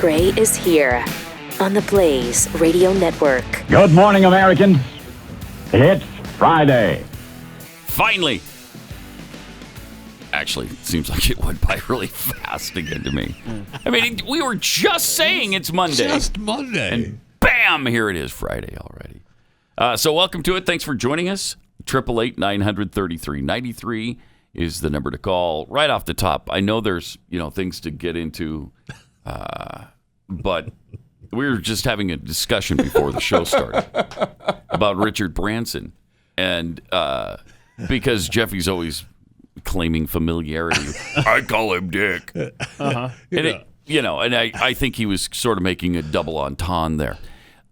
Gray is here on the Blaze Radio Network. Good morning, Americans. It's Friday. Finally. Actually, it seems like it went by really fast again to me. I mean, we were just saying it's Monday. Just Monday. And bam, here it is, Friday already. So welcome to it. Thanks for joining us. 888-900-3393 is the number to call. Right off the top, I know there's things to get into, but we were just having a discussion before the show started about Richard Branson, and because Jeffy's always claiming familiarity, I call him Dick. Uh-huh. And I think he was sort of making a double entendre there.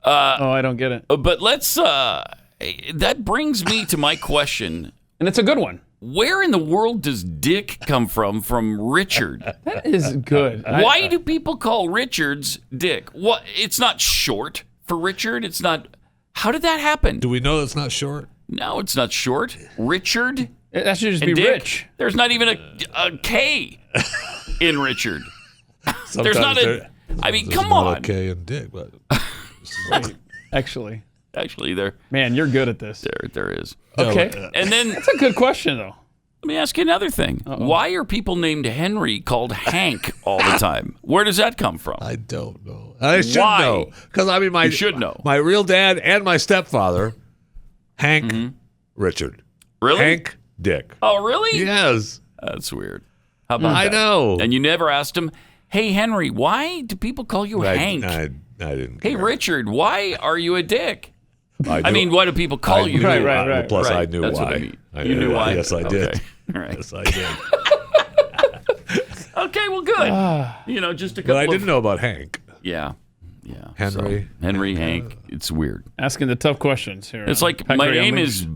I don't get it. But let's. That brings me to my question, and it's a good one. Where in the world does Dick come from Richard? That is good. Why do people call Richards Dick? What? It's not short for Richard. It's not. How did that happen? Do we know it's not short? No, it's not short. Richard. That should just be Dick. Rich. There's not even a K in Richard. There's not a. I mean, come on. A K in Dick, but Actually, there. Man, you're good at this. There is. Okay, and then that's a good question, though. Let me ask you another thing. Uh-oh. Why are people named Henry called Hank all the time? Where does that come from? I don't know. I should Why? know. Because, I mean, You should know. My real dad and my stepfather, Hank Richard. Really? Hank Dick. Oh, really? Yes. That's weird. How about I that? know. And you never asked him, hey, Henry, why do people call you Hank? I didn't Hey, care. Richard, why are you a dick? I I mean, why do people call you? Right. Plus, Right. I knew That's why. what I mean. I You knew why? Yes, I did. Okay. All right. Yes, I did. Okay, well, good. Just a couple But I of... didn't know about Hank. Yeah. Henry. So, Henry, Hank. It's weird. Asking the tough questions here. It's like my name is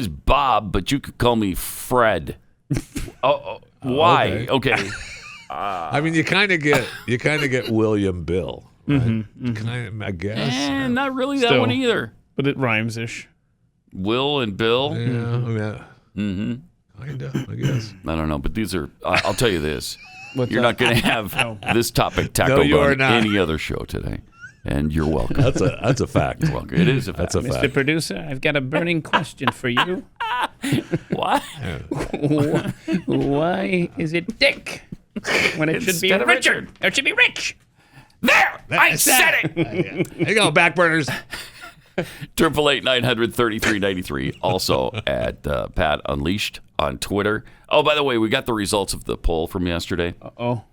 Bob, but you could call me Fred. Why? Okay. I mean, you kind of get William Bill. Right? Kind of, I guess. Not really that Still. one either. But it rhymes ish. Will and Bill. Yeah. Kind of, I guess. I don't know, but these are. I'll tell you this: What's you're that? not going to have this topic tackled you are on not. any other show today, and you're welcome. That's a fact. You're welcome. It is a fact. That's a fact. Mr. Producer, I've got a burning question for you. What? Why is it Dick when it should be Instead of Richard? It should be Rich. There, I said it. There you go, backburners. 888-900-3393. Also at Pat Unleashed on Twitter. Oh, by the way, we got the results of the poll from yesterday. Oh,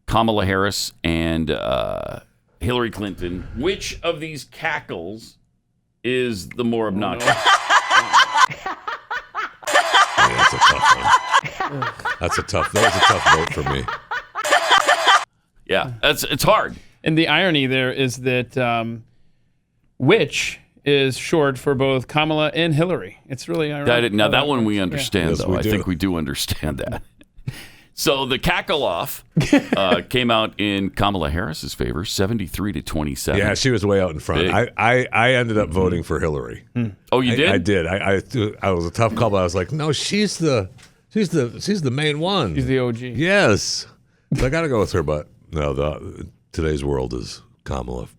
Kamala Harris and Hillary Clinton. Which of these cackles is the more obnoxious? That's a tough one. That was a tough vote for me. Yeah, it's hard. and the irony there is that which is short for both Kamala and Hillary. It's really ironic. Now that one we understand, Yes, though. we I do. think we do understand that. So the cackle off came out in Kamala Harris's favor, 73-27. Yeah, she was way out in front. Big. I ended up voting for Hillary. Oh, you did? I did. I was a tough call, but I was like, no, she's the main one. She's the OG. Yes. So I got to go with her, but no, today's world is Kamala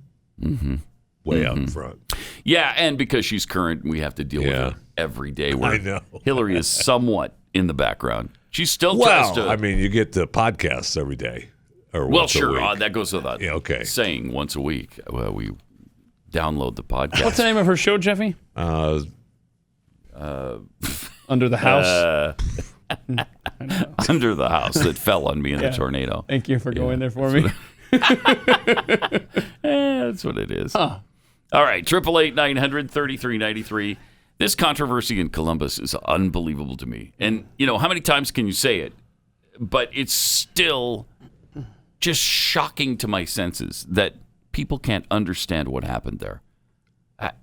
way out in front. Yeah, and because she's current, we have to deal with her every day. Where I know. Hillary is somewhat in the background. She still tries to. I mean, you get the podcasts every day. Or Well, once a sure. week. That goes without saying once a week. Well, we download the podcast. What's the name of her show, Jeffy? Under the House. Under the House that fell on me in a tornado. Thank you for going there for me. That's what it is. Huh. All right, 888-900-3393. This controversy in Columbus is unbelievable to me. And, how many times can you say it? But it's still just shocking to my senses that people can't understand what happened there.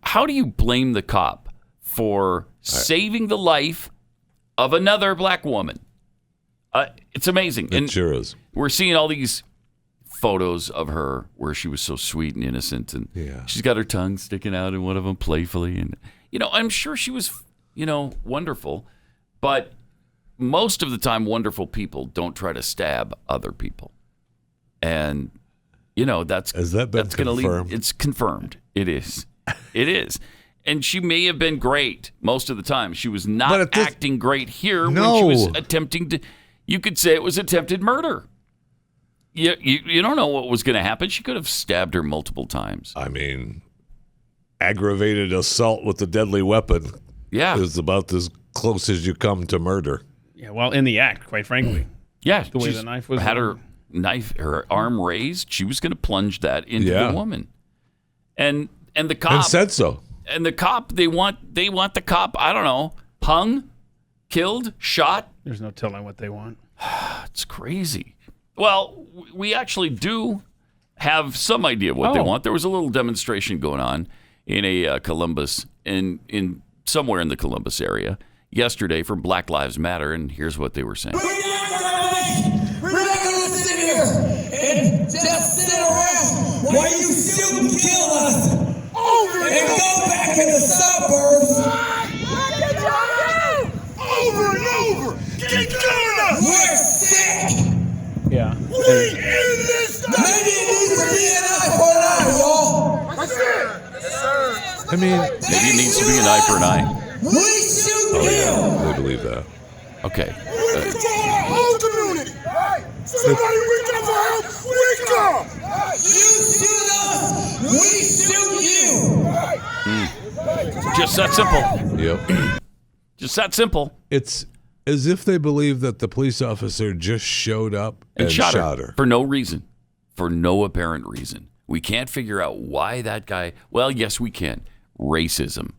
How do you blame the cop for saving the life of another black woman? It's amazing. It sure is. We're seeing all these photos of her where she was so sweet and innocent, and she's got her tongue sticking out in one of them playfully, and I'm sure she was wonderful, but most of the time wonderful people don't try to stab other people, and Has that been confirmed? It's confirmed. It is. It is. And she may have been great most of the time. She was not acting great here when she was attempting to. You could say it was attempted murder. You don't know what was going to happen. She could have stabbed her multiple times. I mean, aggravated assault with a deadly weapon is about as close as you come to murder. Yeah, well, in the act, quite frankly. Yeah, the way the knife was. Had her arm raised. She was going to plunge that into the woman, and the cop and said so. And the cop, they want the cop. I don't know, hung, killed, shot. There's no telling what they want. It's crazy. Well, we actually do have some idea of what they want. There was a little demonstration going on in a Columbus, in somewhere in the Columbus area yesterday from Black Lives Matter, and here's what they were saying. We're not going to sit here and just sit around while you shoot and kill us and go back in the suburbs. Over and over. Keep killing us. We're sick. Yeah. We in this. Maybe it needs to be an eye for an eye, y'all. That's it. Yes, sir. I mean, maybe it needs to be an eye for an eye. We shoot him. They believe that. Okay. We control our whole community. Somebody reach out for help. We come. You shoot us. We shoot you. Just that simple. Yep. Just that simple. It's as if they believe that the police officer just showed up and shot her. For no reason. For no apparent reason. We can't figure out why that guy... Well, yes, we can. Racism.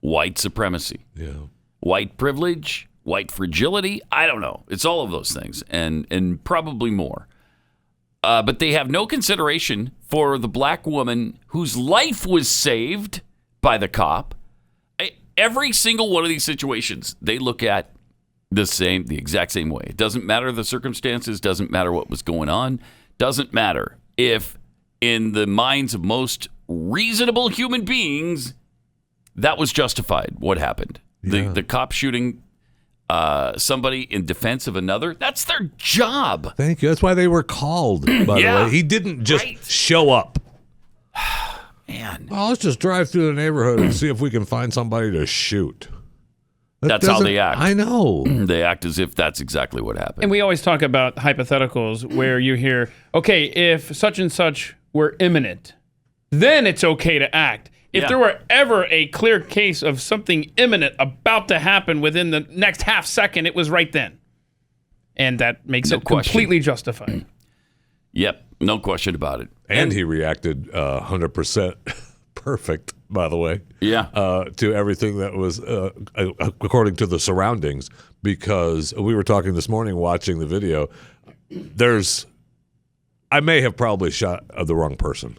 White supremacy. Yeah. White privilege. White fragility. I don't know. It's all of those things. And probably more. But they have no consideration for the black woman whose life was saved by the cop. Every single one of these situations, they look at the exact same way. It doesn't matter the circumstances, doesn't matter what was going on, doesn't matter if in the minds of most reasonable human beings, that was justified, what happened. Yeah. The cop shooting somebody in defense of another, that's their job. Thank you. That's why they were called, by the way. He didn't just show up. Man. Well, let's just drive through the neighborhood and see if we can find somebody to shoot. That's how they act. I know. They act as if that's exactly what happened. And we always talk about hypotheticals where you hear, okay, if such and such were imminent, then it's okay to act. If there were ever a clear case of something imminent about to happen within the next half second, it was right then. And that makes it completely justified. Yep, no question about it. And he reacted 100% perfect, by the way. Yeah. To everything that was according to the surroundings, because we were talking this morning watching the video. I may have probably shot the wrong person.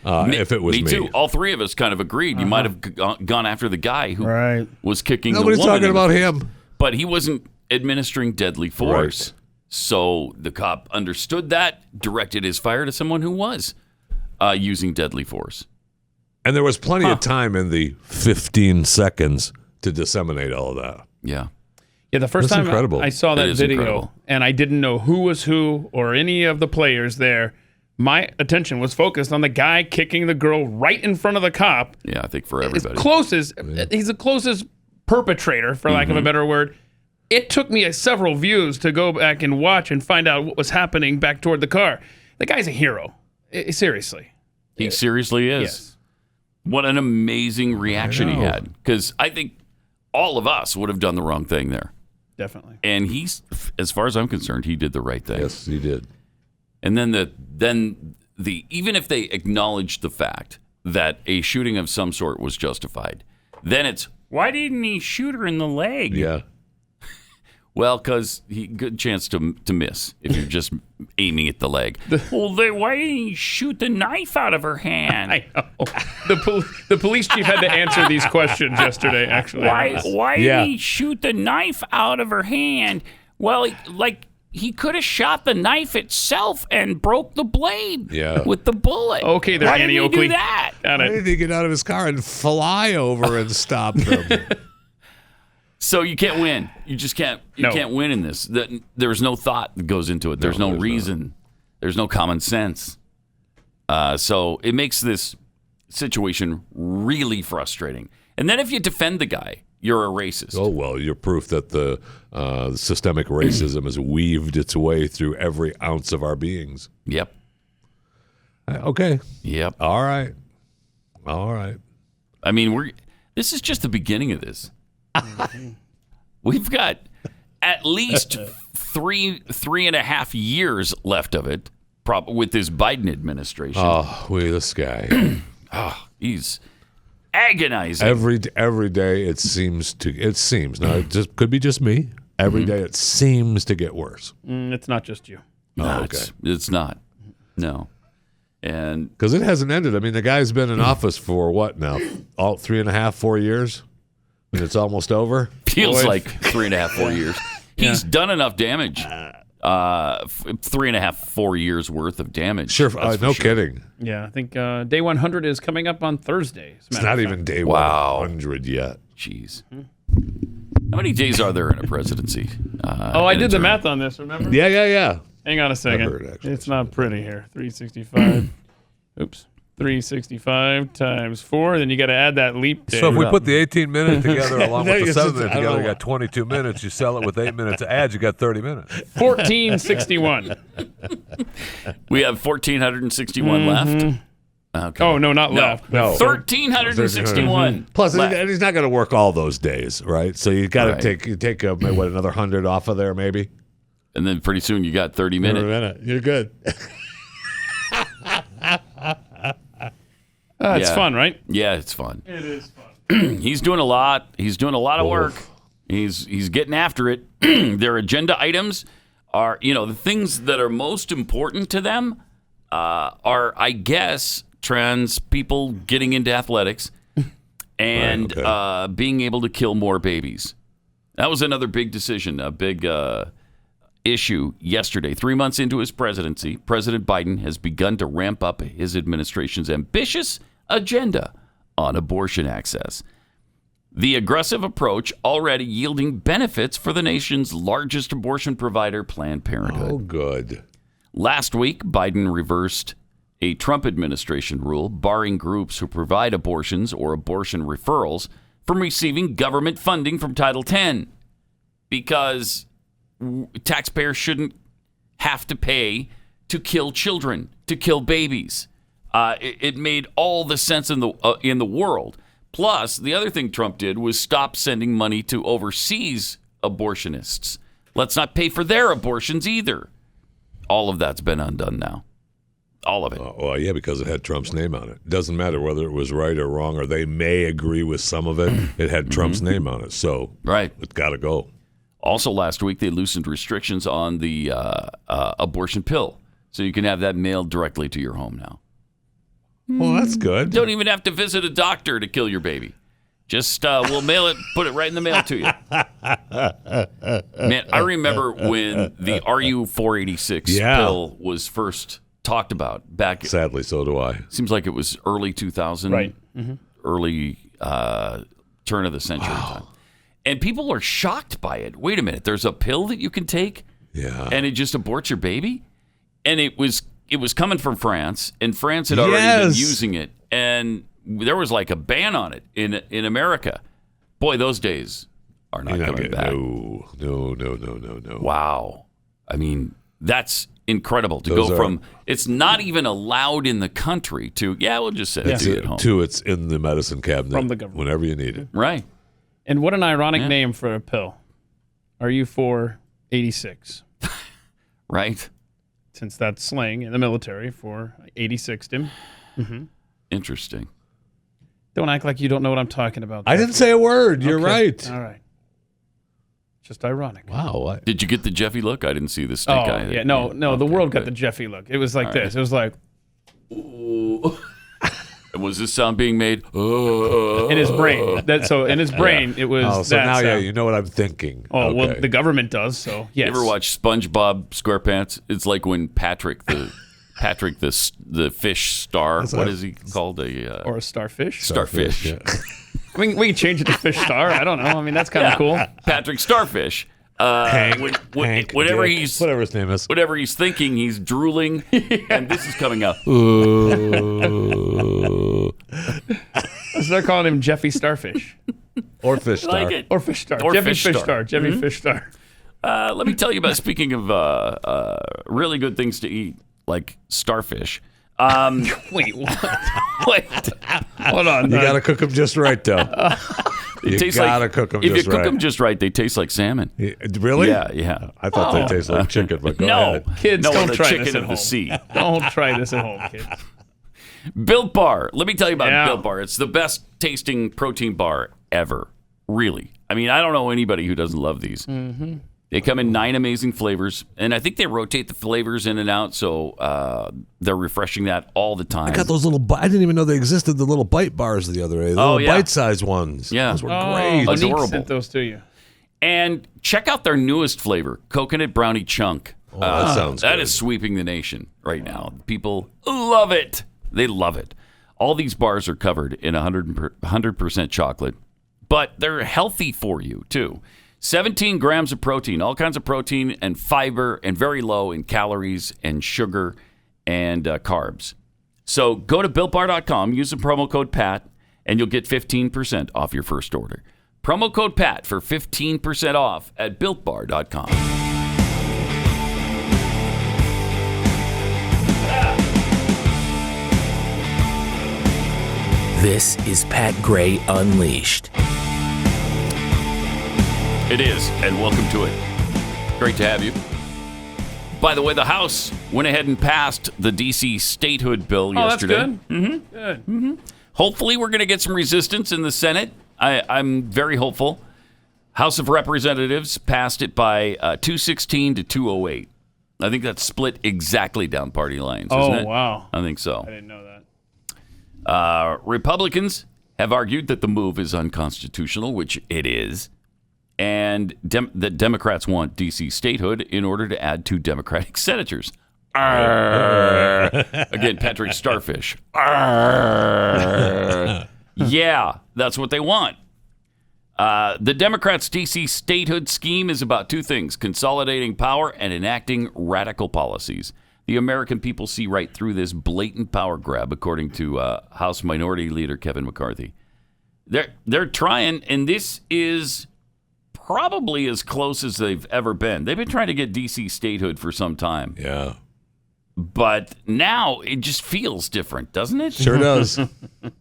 If it was me. Me too. All three of us kind of agreed. You might have gone after the guy who was kicking Nobody's the woman. talking about him. But he wasn't administering deadly force. Right. So the cop understood that, directed his fire to someone who was using deadly force. And there was plenty of time in the 15 seconds to disseminate all of that. Yeah. Yeah, the first time I saw that video and I didn't know who was who or any of the players there, my attention was focused on the guy kicking the girl right in front of the cop. Yeah, I think for everybody. He's the closest perpetrator, for lack of a better word. It took me several views to go back and watch and find out what was happening back toward the car. The guy's a hero. Seriously. He seriously is. Yes. What an amazing reaction he had. Because I think all of us would have done the wrong thing there. Definitely. And he's, as far as I'm concerned, he did the right thing. Yes, he did. And then the even if they acknowledged the fact that a shooting of some sort was justified, then it's, why didn't he shoot her in the leg? Yeah. Well, because good chance to miss if you're just aiming at the leg. Why didn't he shoot the knife out of her hand? I know. The police chief had to answer these questions yesterday, actually. Why did he shoot the knife out of her hand? Well, he could have shot the knife itself and broke the blade with the bullet. Okay, there, Annie Oakley. Why did he do that? Why did he get out of his car and fly over and stop them? So you can't win. You just can't. You can't win in this. There's no thought that goes into it. There's no reason. There's no common sense. So it makes this situation really frustrating. And then if you defend the guy, you're a racist. Oh, well, you're proof that the systemic racism has weaved its way through every ounce of our beings. Yep. Okay. Yep. All right. I mean, this is just the beginning of this. We've got at least three and a half years left of it, with this Biden administration. Oh, this guy. He's agonizing. Every day it seems. Now, it just could be just me. Every day it seems to get worse. It's not just you. No, okay. It's not. No. And because it hasn't ended. I mean, the guy's been in office for what now? All 3.5, 4 years? And it's almost over? Feels like 3.5, 4 years. He's done enough damage. 3.5, 4 years worth of damage. Sure, no kidding. Yeah, I think day 100 is coming up on Thursday. It's not even day 100 yet. Jeez. How many days are there in a presidency? I did the math on this, remember? Yeah. Hang on a second. It's not pretty here. 365. Oops. 365 times 4. Then you got to add that leap day. So if we put the 18-minute together along with the 7-minute together, you got 22 minutes. You sell it with 8 minutes of ads, you got 30 minutes. 1461. We have 1,461 left. Okay. Oh, no, not left. No. 1,361. Plus, and he's not going to work all those days, right? So you got to take another 100 off of there, maybe. And then pretty soon you got 30 minutes. You're good. It's fun, right? Yeah, it's fun. It is fun. He's doing a lot. He's doing a lot of work. He's getting after it. Their agenda items are, the things that are most important to them are, I guess, trans people getting into athletics and being able to kill more babies. That was another big decision, a big issue yesterday. 3 months into his presidency, President Biden has begun to ramp up his administration's ambitious agenda on abortion access. The aggressive approach already yielding benefits for the nation's largest abortion provider, Planned Parenthood. Oh, good. Last week, Biden reversed a Trump administration rule barring groups who provide abortions or abortion referrals from receiving government funding from Title X because taxpayers shouldn't have to pay to kill children, to kill babies. It made all the sense in the world. Plus, the other thing Trump did was stop sending money to overseas abortionists. Let's not pay for their abortions either. All of that's been undone now. All of it. Well, yeah, because it had Trump's name on it. Doesn't matter whether it was right or wrong, or they may agree with some of it. It had Trump's name on it, so it's got to go. Also, last week, they loosened restrictions on the abortion pill, so you can have that mailed directly to your home now. Well, that's good. Don't even have to visit a doctor to kill your baby. Just we'll mail it, put it right in the mail to you. Man, I remember when the RU-486 pill was first talked about back. Sadly, so do I. Seems like it was early 2000, right? Early turn of the century time. And people are shocked by it. Wait a minute, there's a pill that you can take, and it just aborts your baby? And it was coming from France, and France had already been using it, and there was like a ban on it in America. Boy, those days are not coming back. No. Wow. I mean, that's incredible to go from it's not even allowed in the country to, we'll just send it to you at home. To it's in the medicine cabinet from the government whenever you need it. Right. And what an ironic name for a pill. RU-486. Right. Since that's slang in the military for 86'd him. Interesting. Don't act like you don't know what I'm talking about. I didn't say a word. You're right. All right. Just ironic. Wow. Did you get the Jeffy look? I didn't see the snake eye. Yeah, no. The world got the Jeffy look. It was like this. It was like. Ooh. Was this sound being made? In his brain. In his brain, it was. Oh, so that now, sound. You know what I'm thinking. Oh, well, the government does. So yes. You ever watch SpongeBob SquarePants? It's like when Patrick the fish star. What is he called? Or a starfish. Starfish. Yeah. We can change it to fish star. I don't know. I mean, that's kind of cool. Patrick Starfish Hank, whenever Dick, whatever his name is. Whatever he's thinking, he's drooling, and this is coming out. They're calling him Jeffy Starfish. Or Fish Star. Like it. Or Fish Star. Or Jeffy Fish Fish Star. Star. Jeffy Fish Star. Let me tell you about, speaking of really good things to eat, like starfish. Wait, what? Wait. Hold on. You got to cook them just right, though. You got to cook them just right. If you cook them just right, they taste like salmon. Really? Yeah. I thought they taste like chicken, but go ahead. Kids, don't the try chicken this at of home. the sea. Don't try this at home, kids. Built Bar. Let me tell you about Yeah. Built Bar. It's the best tasting protein bar ever. Really. I mean, I don't know anybody who doesn't love these. Mm-hmm. They come in 9 amazing flavors, and I think they rotate the flavors in and out, so they're refreshing that all the time. I got those little. I didn't even know they existed. The little bite bars the other day. The little bite-sized ones. Yeah, those were great. Adorable. Sent those to you. And check out their newest flavor, Coconut Brownie Chunk. Oh, that sounds That good. is sweeping the nation right now. People love it. They love it. All these bars are covered in 100% chocolate, but they're healthy for you, too. 17 grams of protein, all kinds of protein and fiber, and very low in calories and sugar and carbs. So go to BuiltBar.com, use the promo code PAT, and you'll get 15% off your first order. Promo code PAT for 15% off at BuiltBar.com. This is Pat Gray Unleashed. It is, and welcome to it. Great to have you. By the way, the House went ahead and passed the D.C. statehood bill yesterday. That's good. Mm-hmm. Good. Mm-hmm. Hopefully, we're going to get some resistance in the Senate. I'm very hopeful. House of Representatives passed it by 216 to 208. I think that's split exactly down party lines, isn't it? Oh, wow. I think so. I didn't know that. Republicans have argued that the move is unconstitutional, which it is. And the Democrats want D.C. statehood in order to add 2 Democratic senators. Again, Patrick Starfish. Yeah, that's what they want. The Democrats' D.C. statehood scheme is about 2 things: consolidating power and enacting radical policies. The American people see right through this blatant power grab, according to House Minority Leader Kevin McCarthy. They're trying, and this is probably as close as they've ever been. They've been trying to get D.C. statehood for some time. Yeah. But now it just feels different, doesn't it? Sure does.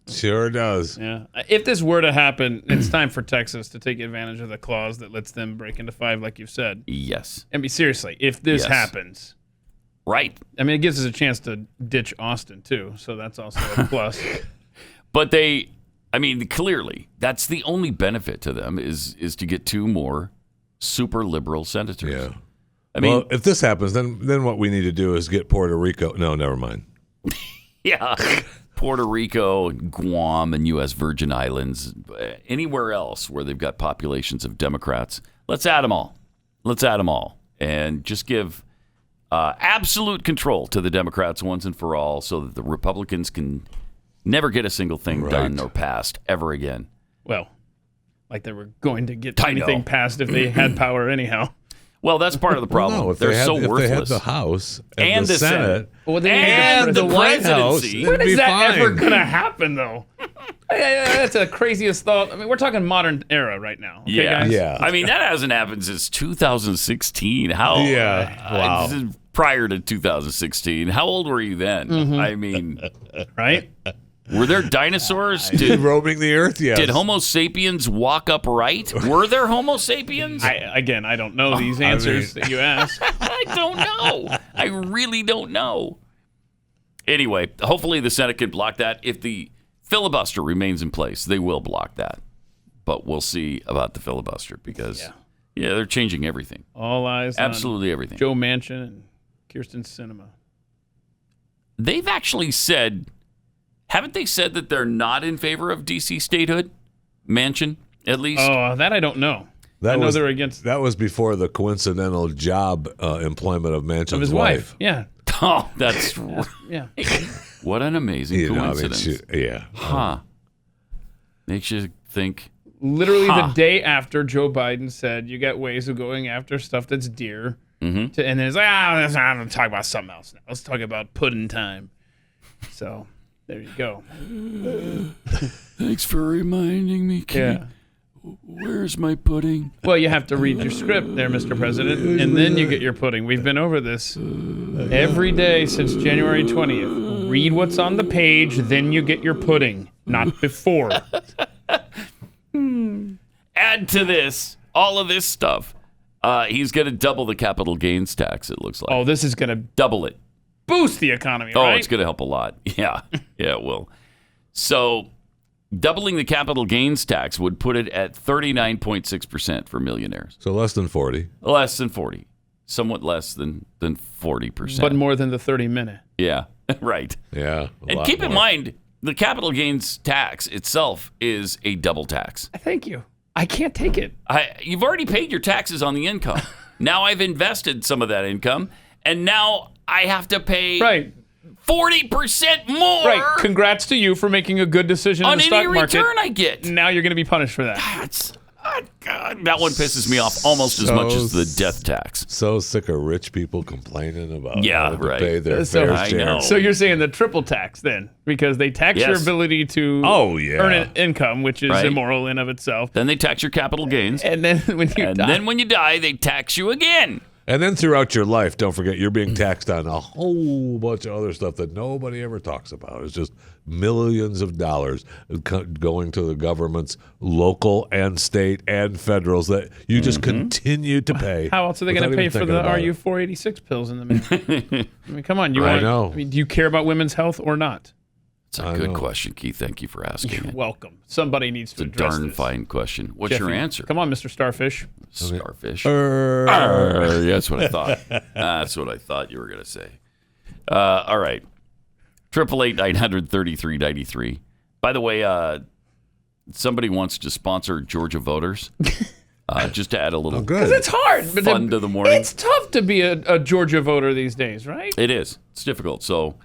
Sure does. Yeah. If this were to happen, it's time for Texas to take advantage of the clause that lets them break into 5, like you've said. Yes. I mean, seriously, if this happens. Right. I mean, it gives us a chance to ditch Austin, too. So that's also a plus. But clearly, that's the only benefit to them is to get 2 more super liberal senators. Yeah. I mean, well, if this happens, then what we need to do is get Puerto Rico. No, never mind. Yeah. Puerto Rico, and Guam, and U.S. Virgin Islands, anywhere else where they've got populations of Democrats. Let's add them all. And just give absolute control to the Democrats once and for all so that the Republicans can never get a single thing done or passed ever again. Well, like they were going to get anything passed if they had power anyhow. Well, that's part of the problem. Well, no, They're so worthless. If they had the House and the Senate and the White House, when is that ever going to happen, though? That's the craziest thought. I mean, we're talking modern era right now. Okay, guys? Yeah. I mean, that hasn't happened since 2016. How? Yeah. Wow. This is prior to 2016. How old were you then? Mm-hmm. I mean, right? Were there dinosaurs? Roaming the earth? Yes. Did Homo sapiens walk upright? Were there Homo sapiens? I don't know these answers that you ask. I don't know. I really don't know. Anyway, hopefully the Senate can block that. If the filibuster remains in place, they will block that. But we'll see about the filibuster because, they're changing everything. All eyes Absolutely on everything. Joe Manchin and Kirsten Sinema. They've actually said... Haven't they said that they're not in favor of D.C. statehood? Manchin, at least? Oh, that I don't know. I know they're against... That was before the coincidental job employment of Manchin's of his wife. Yeah. Oh, that's... Yeah. What an amazing coincidence. Yeah. Huh. Makes you think... Literally the day after Joe Biden said you got ways of going after stuff that's dear. And then it's like, I'm going to talk about something else now. Let's talk about pudding time. So there you go. Thanks for reminding me, Keith. Yeah. Where's my pudding? Well, you have to read your script there, Mr. President, and then you get your pudding. We've been over this every day since January 20th. Read what's on the page, then you get your pudding, not before. Add to this, all of this stuff. He's going to double the capital gains tax, it looks like. Oh, this is going to double it. Boost the economy, right? Oh, it's going to help a lot. Yeah, it will. So doubling the capital gains tax would put it at 39.6% for millionaires. So less than 40. Less than 40. Somewhat less than 40%. But more than the 30-minute. Yeah, right. Yeah. And keep in mind, the capital gains tax itself is a double tax. Thank you. I can't take it. You've already paid your taxes on the income. Now I've invested some of that income, and now I have to pay 40% more. Right. Congrats to you for making a good decision in the stock market. On any return I get. Now you're going to be punished for that. God, that one pisses me off almost as much as the death tax. So sick of rich people complaining about having to pay their fair share. So you're saying the triple tax then, because they tax your ability to earn an income, which is immoral in of itself. Then they tax your capital gains. And then when you die, they tax you again. And then throughout your life, don't forget, you're being taxed on a whole bunch of other stuff that nobody ever talks about. It's just millions of dollars going to the governments, local and state and federals, that you just continue to pay. How else are they going to pay for the RU-486 pills in the mail? I mean, come on. I know. I mean, do you care about women's health or not? It's a good question, Keith. Thank you for asking. You're welcome. Somebody needs to address this. It's a darn this. Fine question. What's Jeffy, your answer? Come on, Mr. Starfish. Starfish. Yeah, that's what I thought. That's what I thought you were going to say. All right. 888-900-3393. By the way, somebody wants to sponsor Georgia voters. Just to add a little because it's hard fun to the morning. It's tough to be a Georgia voter these days, right? It is. It's difficult. So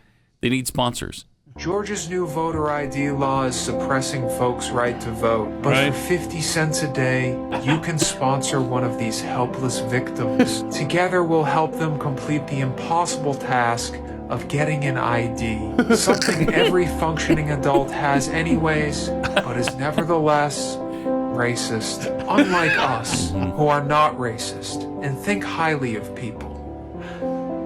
they need sponsors. Georgia's new voter ID law is suppressing folks' right to vote. But for 50 cents a day, you can sponsor one of these helpless victims. Together, we'll help them complete the impossible task of getting an ID. Something every functioning adult has anyways, but is nevertheless racist. Unlike us, who are not racist and think highly of people.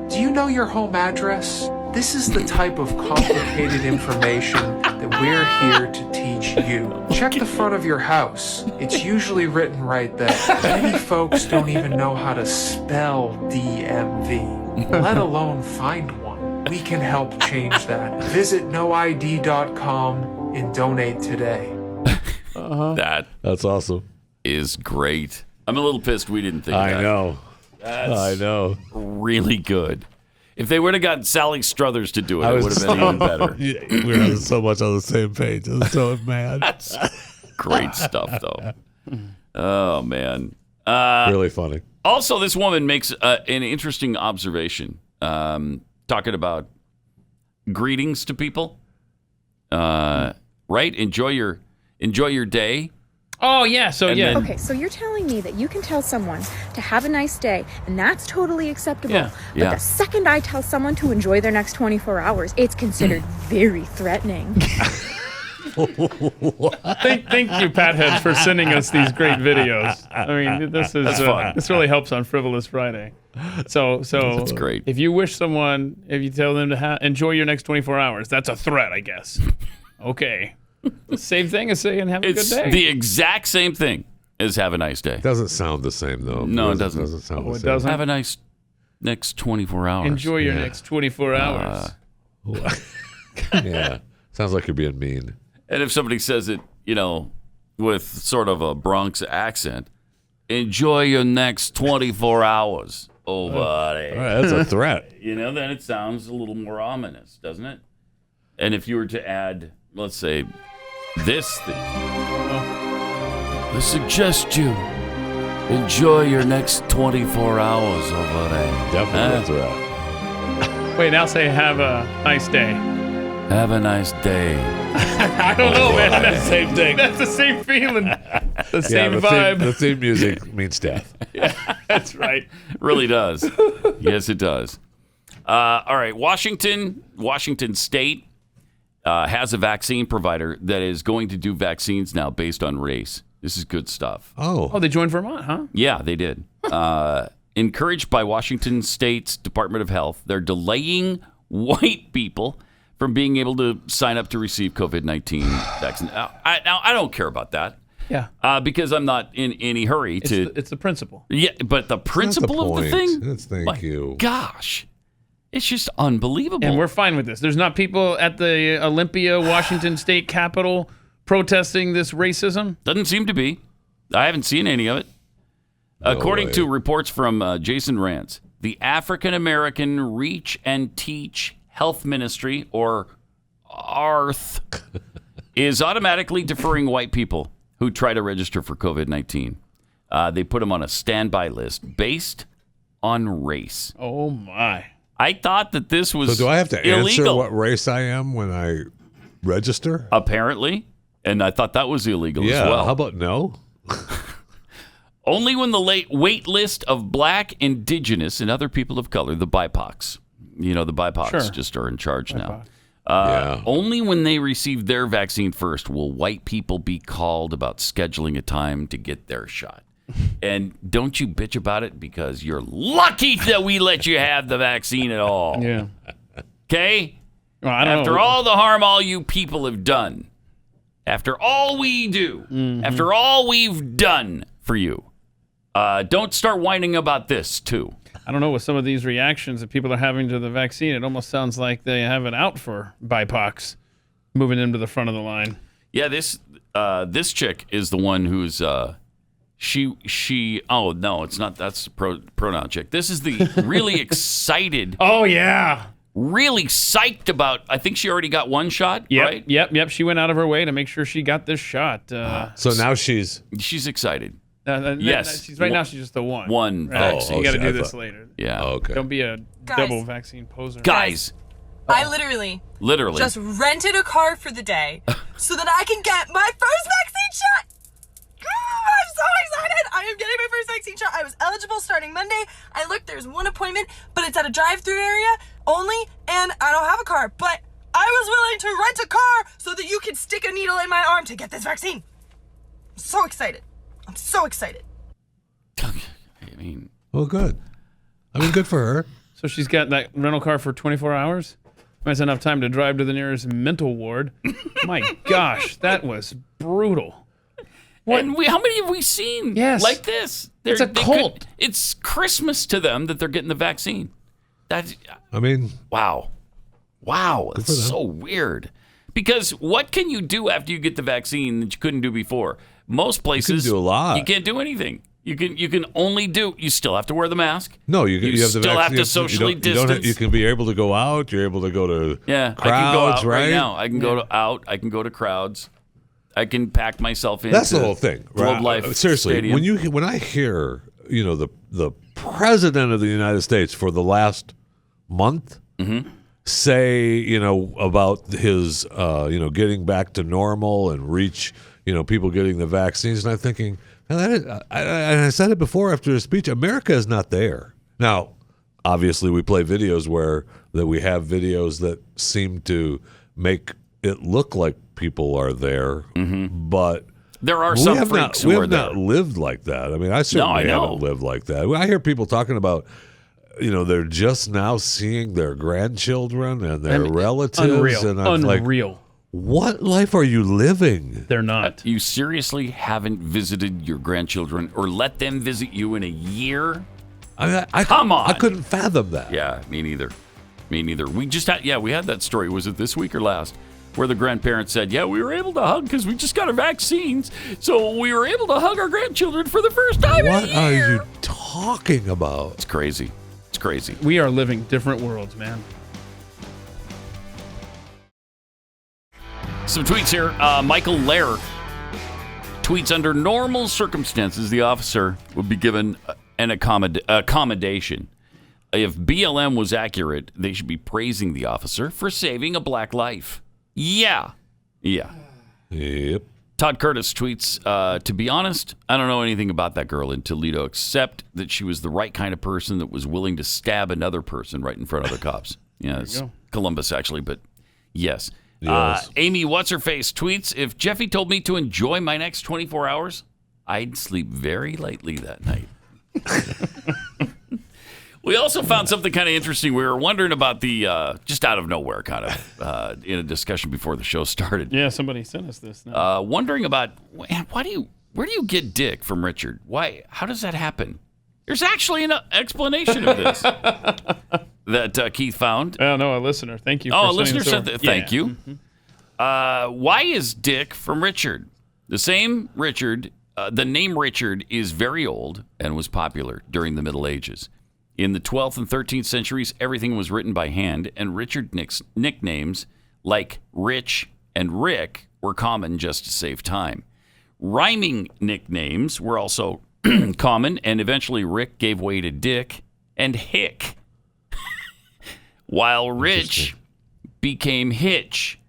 Do you know your home address? This is the type of complicated information that we're here to teach you. Check the front of your house. It's usually written right there. Many folks don't even know how to spell DMV, let alone find one. We can help change that. Visit noid.com and donate today. That's awesome. Is great. I'm a little pissed we didn't think of that. I know. I know. Really good. If they would have gotten Sally Struthers to do it, it would have been even better. We're so much on the same page. I'm so mad. That's great stuff, though. Oh, man. Really funny. Also, this woman makes an interesting observation, talking about greetings to people. Right? Enjoy your day. Oh, yeah. Okay, so you're telling me that you can tell someone to have a nice day, and that's totally acceptable. Yeah. But the second I tell someone to enjoy their next 24 hours, it's considered very threatening. Thank you, Patheads, for sending us these great videos. I mean, this is fun. This really helps on Frivolous Friday. So that's great. If you tell them to enjoy your next 24 hours, that's a threat, I guess. Okay. The same thing as saying have a good day. It's the exact same thing as have a nice day. Doesn't sound the same, though. No, it doesn't. Sound the same. Doesn't? Have a nice next 24 hours. Enjoy your next 24 hours. Yeah. Sounds like you're being mean. And if somebody says it, with sort of a Bronx accent, enjoy your next 24 hours. Oh, buddy. All right, that's a threat. Then it sounds a little more ominous, doesn't it? And if you were to add, let's say, this thing. I suggest you enjoy your next 24 hours over there. Definitely a threat. Wait, now say have a nice day. Have a nice day. I don't know, man. That's the same thing. That's the same feeling. The same vibe. The theme music means death. Yeah, that's right. Really does. Yes, it does. All right. Washington State has a vaccine provider that is going to do vaccines now based on race. This is good stuff. Oh, they joined Vermont, huh? Yeah, they did. Encouraged by Washington State's Department of Health, they're delaying white people from being able to sign up to receive COVID-19 vaccine. Now, I don't care about that. Yeah. Because I'm not in any hurry to. It's the principle. Yeah, but the principle of the thing. Thank you. Gosh, it's just unbelievable. And we're fine with this. There's not people at the Olympia, Washington State Capitol protesting this racism? Doesn't seem to be. I haven't seen any of it. According to reports from Jason Rantz, the African American Reach and Teach Health Ministry, or ARTH, is automatically deferring white people who try to register for COVID-19. They put them on a standby list based on race. Oh, my. I thought that this was So do I have to illegal. answer what race I am when I register? Apparently. And I thought that was illegal as well. How about no? Only when the wait list of black, indigenous, and other people of color, the BIPOCs, the BIPOCs just are in charge now. Only when they receive their vaccine first will white people be called about scheduling a time to get their shot. And don't you bitch about it because you're lucky that we let you have the vaccine at all. Yeah. Okay? Well, After all the harm all you people have done, after all we do, after all we've done for you, don't start whining about this, too. I don't know, with some of these reactions that people are having to the vaccine, it almost sounds like they have it out for BIPOCs, moving them to the front of the line. Yeah, this chick is the one who's she. Oh no, it's not. That's the pronoun chick. This is the really excited. Oh yeah, really psyched about. I think she already got one shot. Yep, right? Yep. She went out of her way to make sure she got this shot. So now she's excited. Yes. Now she's just the one. One vaccine. You got to do this later. Yeah. Okay. Don't be a double vaccine poser. Guys. I literally just rented a car for the day so that I can get my first vaccine shot. I'm so excited. I am getting my first vaccine shot. I was eligible starting Monday. I looked, there's one appointment, but it's at a drive-through area only, and I don't have a car. But I was willing to rent a car so that you could stick a needle in my arm to get this vaccine. I'm so excited. I'm so excited. I mean, well, good. I mean, good for her. So she's got that rental car for 24 hours? That's enough time to drive to the nearest mental ward. My gosh, that was brutal. What? And how many have we seen like this? It's a cult. It's Christmas to them that they're getting the vaccine. Wow. It's so weird. Because what can you do after you get the vaccine that you couldn't do before? Most places you can do a lot. You can't do anything. You can only do. You still have to wear the mask. No, you have the still vaccine. have to socially distance. You can be able to go out. You're able to go to crowds, I can go out right? now. I can go out. I can go to crowds. I can pack myself in. That's the whole thing. Globe Life Seriously, Stadium. when I hear the president of the United States for the last month say about his getting back to normal and reach people getting the vaccines, and I'm thinking, and I said it before after his speech, America is not there. Now, obviously, we play videos we have videos that seem to make it look like people are there, but there are some freaks who are there. We have not lived like that. I mean, I certainly haven't lived like that. I hear people talking about, they're just now seeing their grandchildren and their relatives. Unreal. And I'm like, what life are you living? They're not. You seriously haven't visited your grandchildren or let them visit you in a year? Come on. I couldn't fathom that. Yeah, me neither. We just had, we had that story. Was it this week or last? Where the grandparents said, we were able to hug because we just got our vaccines. So we were able to hug our grandchildren for the first time in a year. What are you talking about? It's crazy. We are living different worlds, man. Some tweets here. Michael Lair tweets, under normal circumstances, the officer would be given an accommodation. If BLM was accurate, they should be praising the officer for saving a black life. Yeah. Yep. Todd Curtis tweets, to be honest, I don't know anything about that girl in Toledo except that she was the right kind of person that was willing to stab another person right in front of the cops. Yeah, it's Columbus, actually, but yes. Amy What's-Her-Face tweets, if Jeffy told me to enjoy my next 24 hours, I'd sleep very lightly that night. We also found something kind of interesting. We were wondering about the, just out of nowhere, kind of, in a discussion before the show started. Yeah, somebody sent us this. Wondering about, where do you get dick from Richard? Why? How does that happen? There's actually an explanation of this that Keith found. Oh, no, a listener. Thank you. A listener said that. Thank you. Mm-hmm. Why is Dick from Richard? The same Richard, the name Richard is very old and was popular during the Middle Ages. In the 12th and 13th centuries, everything was written by hand, and Richard nicknames like Rich and Rick were common just to save time. Rhyming nicknames were also common, and eventually Rick gave way to Dick and Hick, while Rich became Hitch.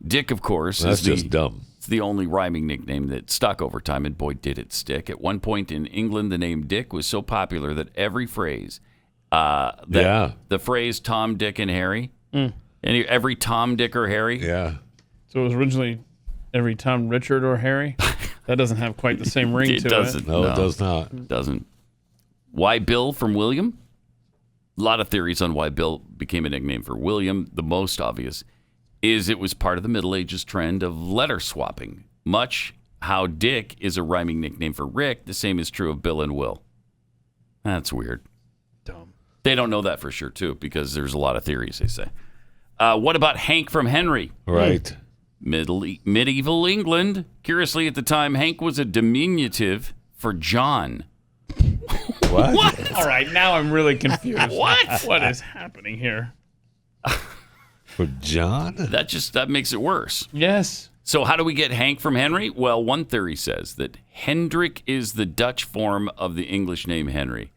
Dick, of course, that's just dumb. It's the only rhyming nickname that stuck over time, and boy, did it stick. At one point in England, the name Dick was so popular that every phrase, the phrase Tom, Dick, and Harry, every Tom, Dick, or Harry. Yeah. So it was originally every Tom, Richard, or Harry? That doesn't have quite the same ring to it. No, it does not. It doesn't. Why Bill from William? A lot of theories on why Bill became a nickname for William. The most obvious is it was part of the Middle Ages trend of letter swapping. Much how Dick is a rhyming nickname for Rick, the same is true of Bill and Will. That's weird. Dumb. They don't know that for sure, too, because there's a lot of theories, they say. What about Hank from Henry? Right. Medieval England. Curiously, at the time, Hank was a diminutive for John. What? All right, now I'm really confused. What? What is happening here? For John? That makes it worse. Yes. So how do we get Hank from Henry? Well, one theory says that Hendrik is the Dutch form of the English name Henry.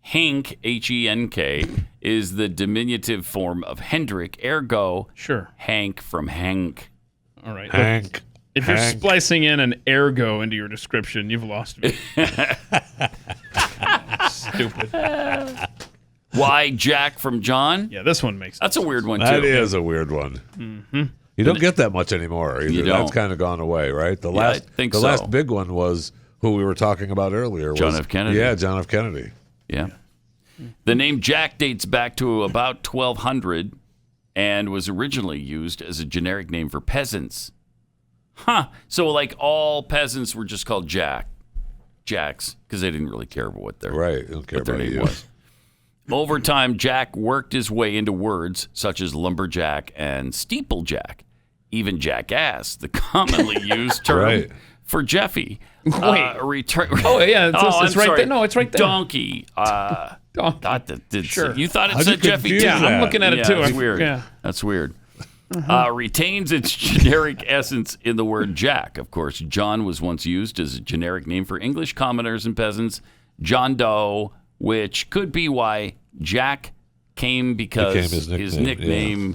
Henk, H-E-N-K, is the diminutive form of Hendrik, ergo Hank from Hank. All right. Hank. If you're splicing in an ergo into your description, you've lost me. Stupid. Why Jack from John? Yeah, this one makes sense. That's a weird one, too. That is a weird one. Mm-hmm. You don't get that much anymore either. You don't. That's kind of gone away, right? The I think so. last big one was who we were talking about earlier. John F. Kennedy. Yeah, John F. Kennedy. Yeah. The name Jack dates back to about 1200 and was originally used as a generic name for peasants. So like all peasants were just called Jacks, because they didn't really care about what their, they don't care their about name you. was. Over time, Jack worked his way into words such as lumberjack and steeplejack, even jackass, the commonly used term for Jeffy. Wait. Oh, yeah. It's right there. No, it's right there. Donkey. Donkey. Sure. You thought it How'd said you Jeffy confuse too? Yeah, I'm looking at it too. That's weird. Yeah. That's weird. Retains its generic essence in the word Jack. Of course, John was once used as a generic name for English commoners and peasants. John Doe, which could be why Jack came because his nickname.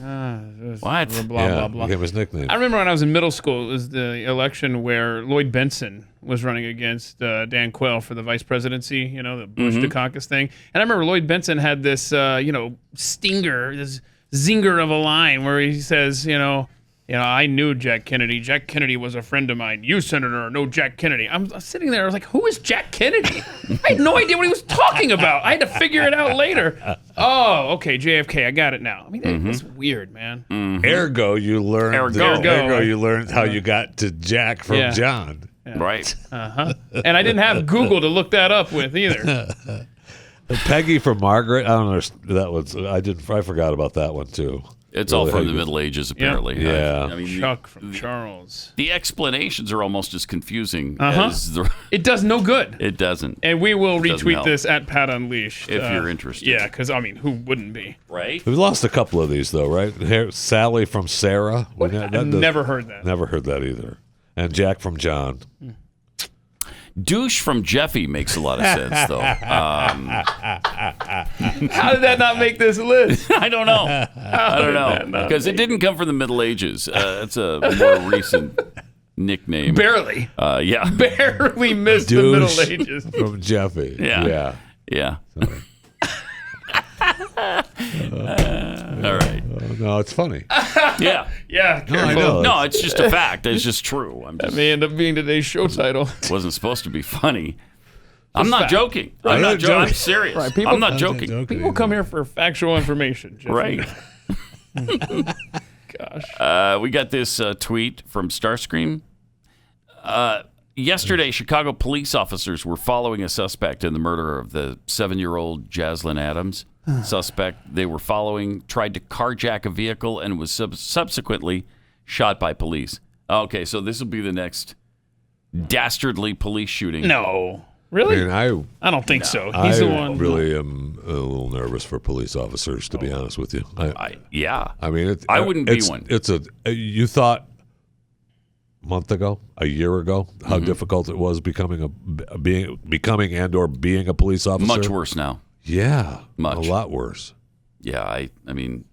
What? Blah, blah, blah. Became his nickname. I remember when I was in middle school, it was the election where Lloyd Benson was running against Dan Quayle for the vice presidency, the Bush Dukakis thing. And I remember Lloyd Benson had this, stinger, this zinger of a line where he says, I knew Jack Kennedy. Jack Kennedy was a friend of mine. You, Senator, know Jack Kennedy. I'm sitting there. I was like, who is Jack Kennedy? I had no idea what he was talking about. I had to figure it out later. Oh, okay, JFK. I got it now. I mean, it's weird, man. Ergo, you learned. Ergo, you learned how you got to Jack from John. Yeah. Right. And I didn't have Google to look that up with either. Peggy from Margaret. I don't know. That was. I forgot about that one too. It's all from the Middle Ages, apparently. Yeah. I mean, Chuck from Charles. The explanations are almost as confusing as the... It does no good. It doesn't. And we will retweet this at Pat Unleashed. If you're interested. Yeah, because, who wouldn't be? Right? We've lost a couple of these, though, right? Sally from Sarah. I've never heard that. Never heard that either. And Jack from John. Douche from Jeffy makes a lot of sense, though. How did that not make this list? I don't know. Because it didn't come from the Middle Ages. It's a more recent nickname. Barely. Yeah. Barely missed the Middle Ages. From Jeffy. Yeah. All right. No, it's funny. Yeah. Yeah. No, I know. No, it's just a fact. It's just true. That may end up being today's show title. Wasn't supposed to be funny. I'm not joking. I'm not joking. I'm serious. Right, I'm not joking. People come here for factual information. Jeffy. Right. Gosh. We got this tweet from Starscream. Yesterday, Chicago police officers were following a suspect in the murder of the 7-year-old Jaslyn Adams. Suspect they were following tried to carjack a vehicle and was subsequently shot by police. Okay, so this will be the next dastardly police shooting. No. Really? I mean, I don't think so. He's the one. I really am a little nervous for police officers, to be honest with you. Yeah. I mean, I wouldn't be one. You thought a month ago, a year ago, how difficult it was becoming and/or being a police officer. Much worse now. Yeah, much. A lot worse. Yeah, I mean,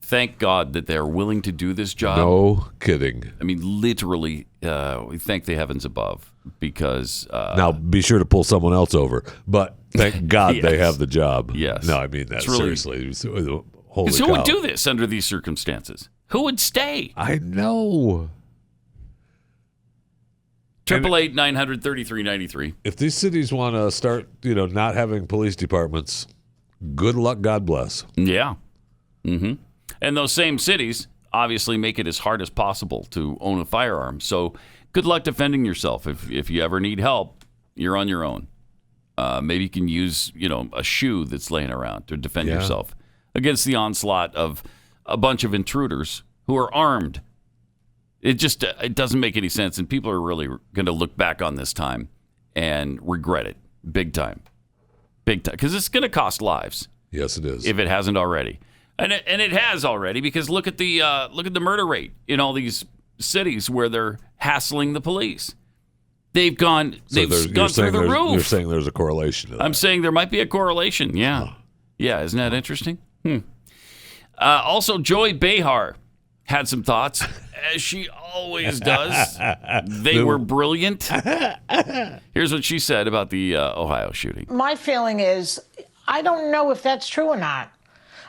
thank God that they're willing to do this job. No kidding. I mean, literally, we thank the heavens above because... now, be sure to pull someone else over, but thank God yes. they have the job. Yes. No, I mean that really, seriously. Holy who cow. would do this under these circumstances? Who would stay? I know. 888-900-3393. If these cities want to start, not having police departments, good luck, God bless. Yeah. Mm-hmm. And those same cities obviously make it as hard as possible to own a firearm. So good luck defending yourself. If you ever need help, you're on your own. Maybe you can use, a shoe that's laying around to defend yourself against the onslaught of a bunch of intruders who are armed. It doesn't make any sense, and people are really going to look back on this time and regret it big time, because it's going to cost lives. Yes, it is. If it hasn't already, and it has already, because look at the murder rate in all these cities where they're hassling the police. They've gone through the roof. You're saying there's a correlation to that. I'm saying there might be a correlation. Yeah, yeah. Isn't that interesting? Also, Joy Behar had some thoughts, as she always does. They were brilliant. Here's what she said about the Ohio shooting. My feeling is, I don't know if that's true or not.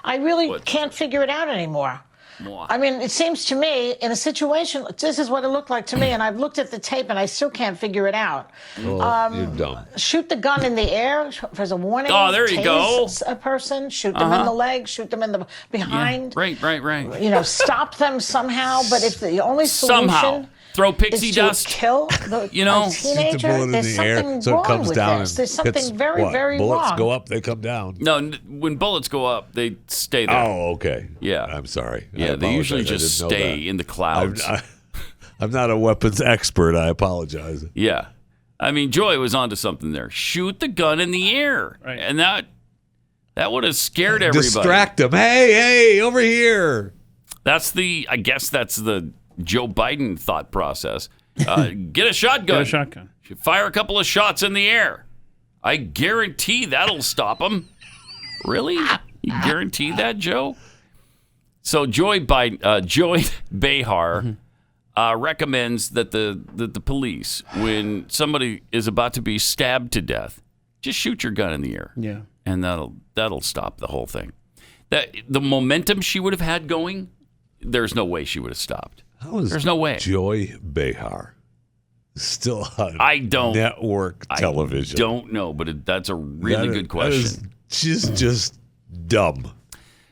I really can't figure it out anymore. I mean, it seems to me, in a situation, this is what it looked like to me, and I've looked at the tape, and I still can't figure it out. Well, you're dumb. Shoot the gun in the air as a warning. Oh, there you go. A person, shoot them in the leg, shoot them in the behind. Yeah. Right. Stop them somehow, but if the only solution... Somehow. Throw pixie is dust. To kill the teenager. Shoot the bullet in the air so it comes down. There's something very, very bullets wrong. Go up, they come down. No, when bullets go up, they stay there. Oh, okay. Yeah. I'm sorry. Yeah, they usually just stay in the clouds. I'm not a weapons expert. I apologize. Yeah. I mean, Joy was onto something there. Shoot the gun in the air. Right. And that would have scared everybody. Distract them. Hey, over here. I guess that's the Joe Biden thought process. Get a shotgun. Get a shotgun. Fire a couple of shots in the air. I guarantee that'll stop them. Really? You guarantee that, Joe? So Joy Behar recommends that the police, when somebody is about to be stabbed to death, just shoot your gun in the air. Yeah. And that'll stop the whole thing. The momentum she would have had going, there's no way she would have stopped. There's no way. Joy Behar still on network television? I don't know, but that's a really good question. She's just dumb.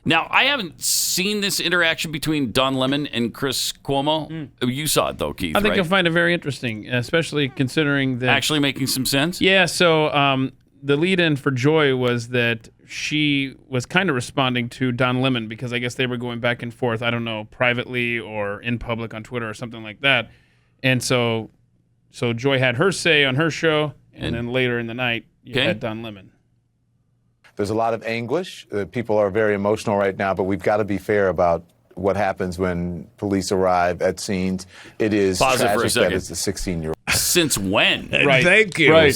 Now, I haven't seen this interaction between Don Lemon and Chris Cuomo. You saw it, though, Keith, I think right? you'll find it very interesting, especially considering that... Actually making some sense? Yeah, so the lead-in for Joy was that she was kind of responding to Don Lemon because I guess they were going back and forth, I don't know, privately or in public on Twitter or something like that. And so Joy had her say on her show, and then later in the night, you had Don Lemon. There's a lot of anguish. People are very emotional right now, but we've got to be fair about what happens when police arrive at scenes. It is tragic that it's a 16-year-old. since when? Right. Thank you. Right.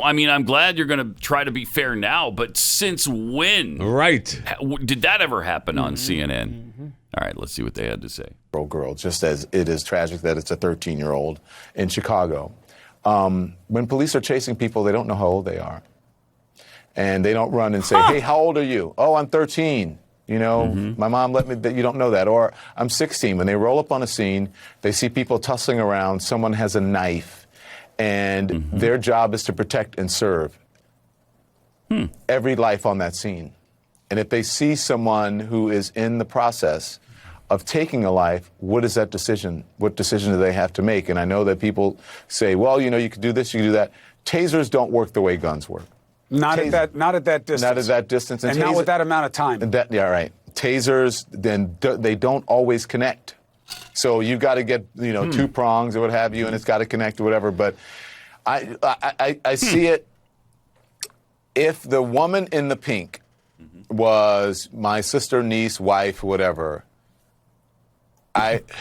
I'm glad you're going to try to be fair now, but since when? Right. Did that ever happen on CNN? All right, let's see what they had to say. Girl, just as it is tragic that it's a 13-year-old in Chicago. When police are chasing people, they don't know how old they are. And they don't run and say, hey, how old are you? Oh, I'm 13. My mom let me, that you don't know that. Or I'm 16. When they roll up on a scene, they see people tussling around, someone has a knife, and their job is to protect and serve every life on that scene. And if they see someone who is in the process of taking a life, what is that decision? What decision do they have to make? And I know that people say, well, you could do this, you could do that. Tasers don't work the way guns work. Not at that distance. Not at that distance. And not with that amount of time. Right. Tasers, then they don't always connect. So you've got to get, 2 prongs or what have you, and it's got to connect or whatever. But I see it. If the woman in the pink was my sister, niece, wife, whatever,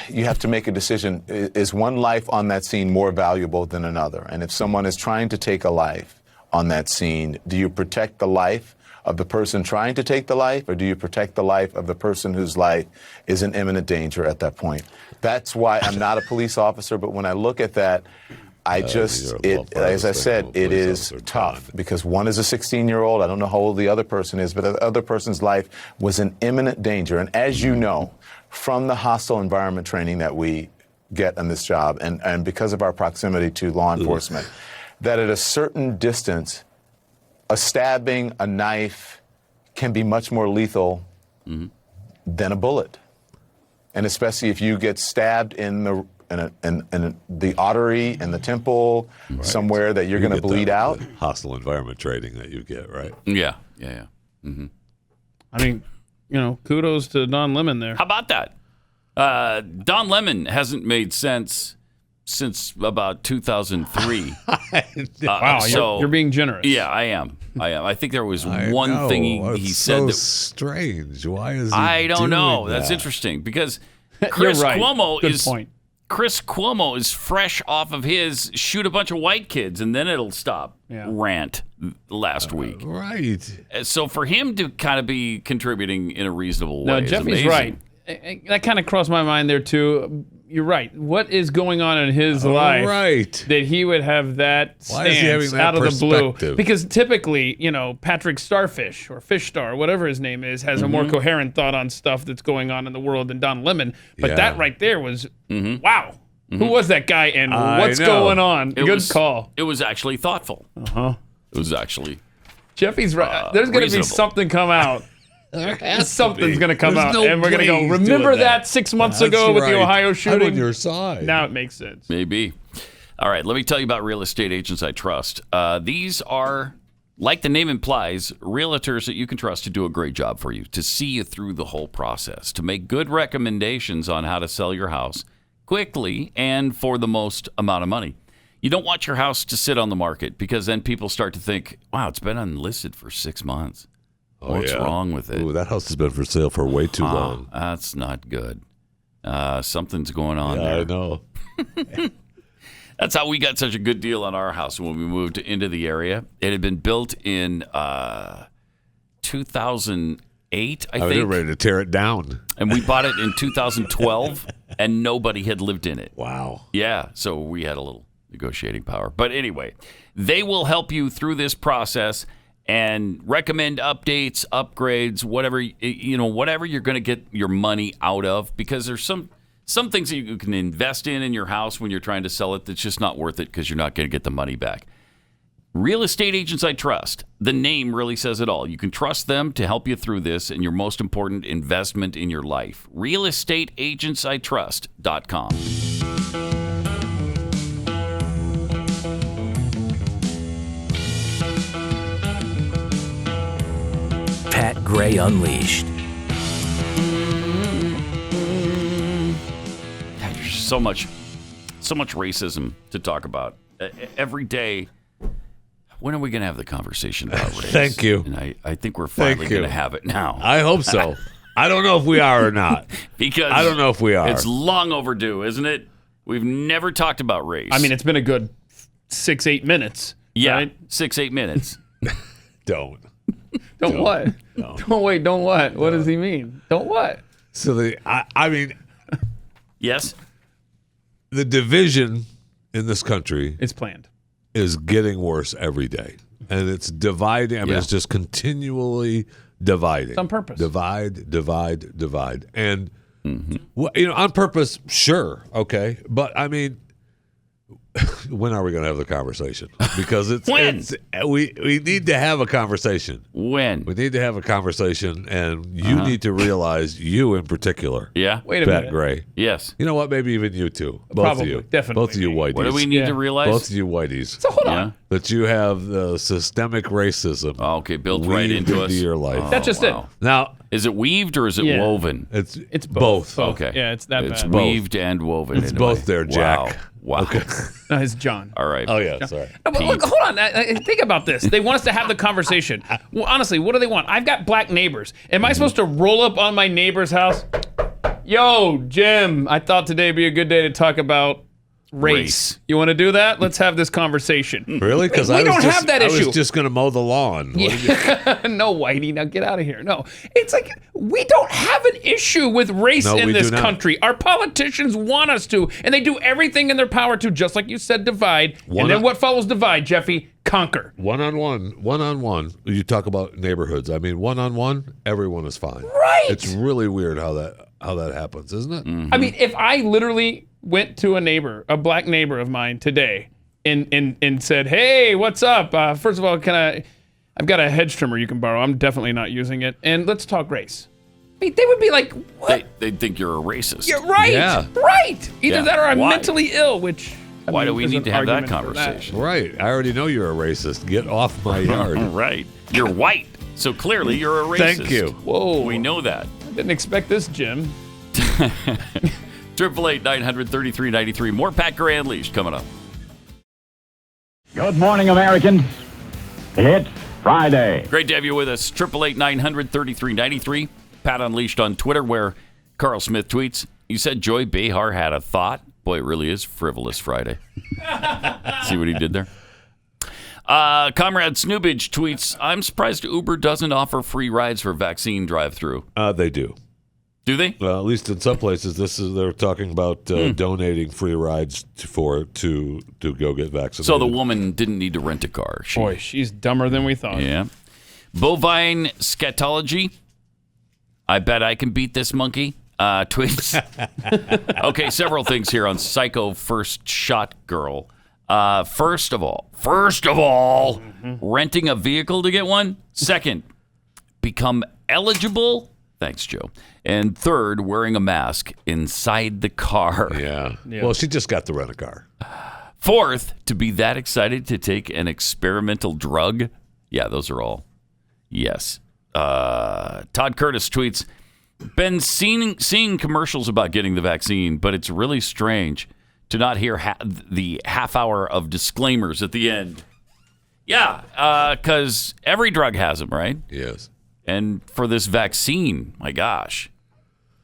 you have to make a decision. Is one life on that scene more valuable than another? And if someone is trying to take a life on that scene, do you protect the life of the person trying to take the life, or do you protect the life of the person whose life is in imminent danger at that point? That's why I'm not a police officer, but when I look at that, as I said, it is tough because one is a 16-year-old. I don't know how old the other person is, but the other person's life was in imminent danger. And as you know, from the hostile environment training that we get on this job, and because of our proximity to law enforcement, that at a certain distance, a stabbing, a knife can be much more lethal than a bullet. And especially if you get stabbed in the artery and the temple, somewhere that you're going to bleed out. Hostile environment training that you get, right? Yeah. I mean, kudos to Don Lemon there. How about that? Don Lemon hasn't made sense since about 2003. Wow, you're being generous. Yeah, I am. I think there was one thing he said that strange. Why is he I don't know. that? That's interesting because Chris Cuomo Chris Cuomo is fresh off of his shoot a bunch of white kids and then it'll stop rant last week. Right. So for him to kind of be contributing in a reasonable way. No, Jeffy's right. That kind of crossed my mind there too. You're right. What is going on in his life that he would have that stance out of the blue? Because typically, Patrick Starfish or Fish Star, whatever his name is, has a more coherent thought on stuff that's going on in the world than Don Lemon. But that right there was, wow. Who was that guy and what's going on? Good call. It was actually thoughtful. It was actually Jeffy's right. There's going to be something come out. Something's going to come out, and we're going to go, remember that 6 months ago with the Ohio shooting? I'm on your side. Now it makes sense. Maybe. All right, let me tell you about real estate agents I trust. These are, like the name implies, realtors that you can trust to do a great job for you, to see you through the whole process, to make good recommendations on how to sell your house quickly and for the most amount of money. You don't want your house to sit on the market because then people start to think, wow, it's been unlisted for 6 months. What's wrong with it? Ooh, that house has been for sale for way too long. That's not good. Something's going on there. I know. That's how we got such a good deal on our house when we moved into the area. It had been built in 2008, I think. They were ready to tear it down. And we bought it in 2012, and nobody had lived in it. Wow. Yeah, so we had a little negotiating power. But anyway, they will help you through this process and recommend updates, upgrades, whatever you're going to get your money out of, because there's some things that you can invest in your house when you're trying to sell it that's just not worth it because you're not going to get the money back. Real estate agents I trust. The name really says it all. You can trust them to help you through this and your most important investment in your life. realestateagentsitrust.com. Pat Gray Unleashed. There's so much racism to talk about every day. When are we going to have the conversation about race? Thank you. And I think we're finally going to have it now. I hope so. I don't know if we are or not. Because I don't know if we are. It's long overdue, isn't it? We've never talked about race. I mean, it's been a good 6-8 minutes. Yeah, right? 6-8 minutes. Don't what? No. Don't what? What does he mean? Don't what? So I mean, yes, the division in this country is planned. Is getting worse every day, and it's dividing. I mean, it's just continually dividing. It's on purpose. Divide, and on purpose. Sure, okay, but I mean, when are we going to have the conversation? Because we need to have a conversation. When? We need to have a conversation, and you need to realize, you in particular. Yeah. Wait a Pat minute. Gray. Yes. You know what? Maybe even you too. Both Probably, of you. definitely. Both of you whiteys. What do we need to realize? Both of you whiteys. So hold on. That you have systemic racism. Oh, okay, built right into us. your life. That's just it. Now, is it weaved or is it woven? It's both. Okay. Yeah, it's that It's bad. weaved and woven. It's both there, Jack. Wow. Okay. No, it's John. All right. Oh yeah, sorry. No, but look, hold on. Think about this. They want us to have the conversation. Well, honestly, what do they want? I've got black neighbors. Am I supposed to roll up on my neighbor's house? Yo, Jim, I thought today would be a good day to talk about race. You want to do that? Let's have this conversation. Really? Because we don't have that issue. I was just going to mow the lawn. No, Whitey, now get out of here. No, it's like we don't have an issue with race in this country. Our politicians want us to, and they do everything in their power to, just like you said, divide. And then what follows divide, Jeffy? Conquer. One-on-one. You talk about neighborhoods. I mean, one-on-one, everyone is fine. Right. It's really weird how that happens, isn't it? I mean, if I literally went to a black neighbor of mine today and said, hey, what's up? First of all, I've got a hedge trimmer you can borrow. I'm definitely not using it. And let's talk race. I mean, they would be like, what? They'd think you're a racist. You're right. Yeah. Right. Either that or I'm Why? mentally ill, which... Why do we there's need an to have that argument for conversation? Right. I already know you're a racist. Get off my yard. Right. You're white, so clearly you're a racist. Thank you. Whoa. We know that. I didn't expect this, Jim. 888-900-3393. More Pat Gray Unleashed coming up. Good morning, Americans. It's Friday. Great to have you with us. 888-900-3393. Pat Unleashed on Twitter, where Carl Smith tweets, you said Joy Behar had a thought. Boy, it really is Frivolous Friday. See what he did there? Comrade Snoobage tweets, I'm surprised Uber doesn't offer free rides for vaccine drive-through. They do. Do they? Well, at least in some places, they're talking about donating free rides to go get vaccinated. So the woman didn't need to rent a car. Boy, she's dumber than we thought. Yeah. Bovine scatology. I bet I can beat this monkey. Tweets. Okay, several things here on Psycho First Shot Girl. First of all, renting a vehicle to get one. Second, become eligible. Thanks, Joe. And third, wearing a mask inside the car. Yeah. Well, she just got to rent a car. Fourth, to be that excited to take an experimental drug. Yeah, those are all yes. Todd Curtis tweets, been seeing commercials about getting the vaccine, but it's really strange to not hear the half hour of disclaimers at the end. Yeah, because every drug has them, right? Yes. And for this vaccine, my gosh,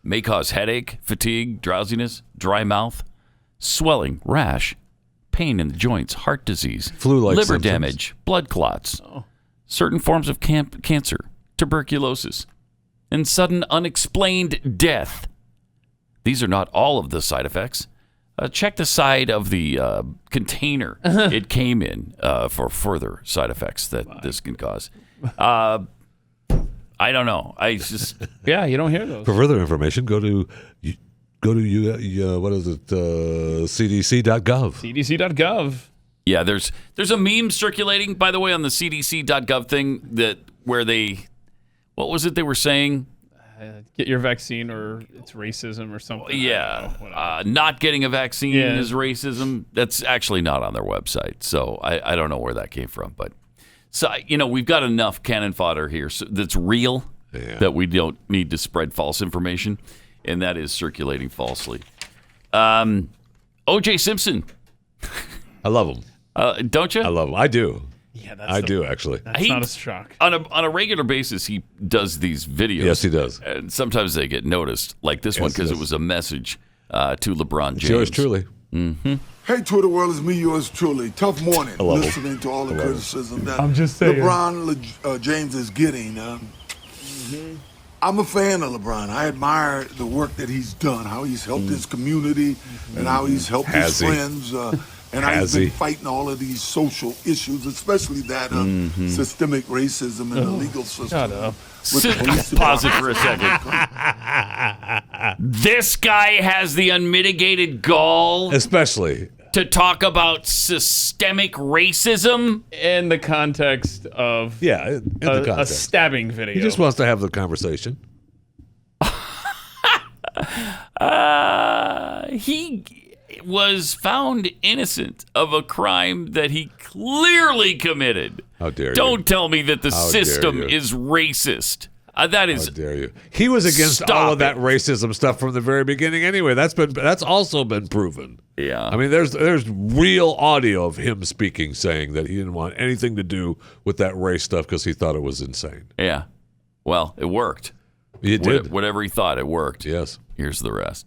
may cause headache, fatigue, drowsiness, dry mouth, swelling, rash, pain in the joints, heart disease, flu-like liver symptoms, damage, blood clots, certain forms of cancer, tuberculosis, and sudden unexplained death. These are not all of the side effects. Check the side of the container it came in for further side effects that this can cause. I don't know. I just yeah, you don't hear those. For further information, go to what is it? CDC.gov. CDC.gov. Yeah, there's a meme circulating, by the way, on the CDC.gov thing where what was it they were saying? Get your vaccine or it's racism or something. Yeah, not getting a vaccine is racism. That's actually not on their website, so I don't know where that came from, but. So, we've got enough cannon fodder here that's real that we don't need to spread false information, and that is circulating falsely. O.J. Simpson. I love him. Don't you? I love him. I do. Yeah, I do, actually. That's not a shock. On a regular basis, he does these videos. Yes, he does. And sometimes they get noticed, like this one, because it was a message to LeBron James. Yours truly. Mm-hmm. Hey, Twitter world, it's me, yours truly. Tough morning listening to all the criticism that I'm just saying. LeBron James is getting. I'm a fan of LeBron. I admire the work that he's done, how he's helped his community, and how he's helped his friends, and how he's been fighting all of these social issues, especially that systemic racism in the legal system. Shut up. Pause it for a second. This guy has the unmitigated gall, especially to talk about systemic racism in the context of a stabbing video. He just wants to have the conversation. He was found innocent of a crime that he clearly committed. How dare you? Don't tell me that the system is racist. That is. How dare you? He was against all of that racism stuff from the very beginning. Anyway, that's also been proven. Yeah. I mean, there's real audio of him speaking, saying that he didn't want anything to do with that race stuff because he thought it was insane. Yeah. Well, it worked. It did. Whatever he thought, it worked. Yes. Here's the rest.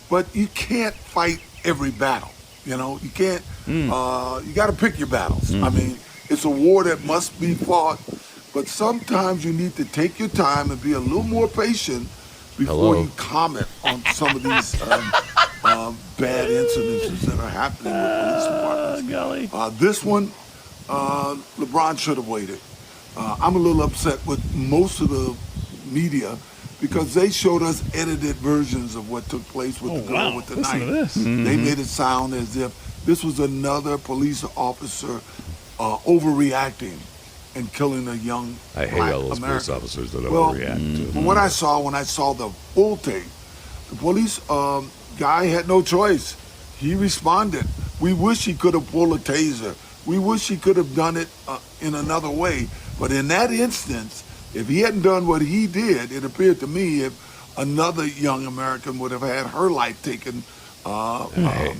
But you can't fight every battle. You know, you can't. You got to pick your battles. I mean, it's a war that must be fought. But sometimes you need to take your time and be a little more patient before you comment on some of these bad incidences that are happening with police departments. This one, LeBron should have waited. I'm a little upset with most of the media because they showed us edited versions of what took place with the girl with the knife. To this. They made it sound as if this was another police officer overreacting and killing a young I hate black all those American. police officers that overreact. From what I saw when I saw the full tape, the police guy had no choice. He responded. We wish he could have pulled a taser. We wish he could have done it in another way. But in that instance, if he hadn't done what he did, it appeared to me if another young American would have had her life taken. I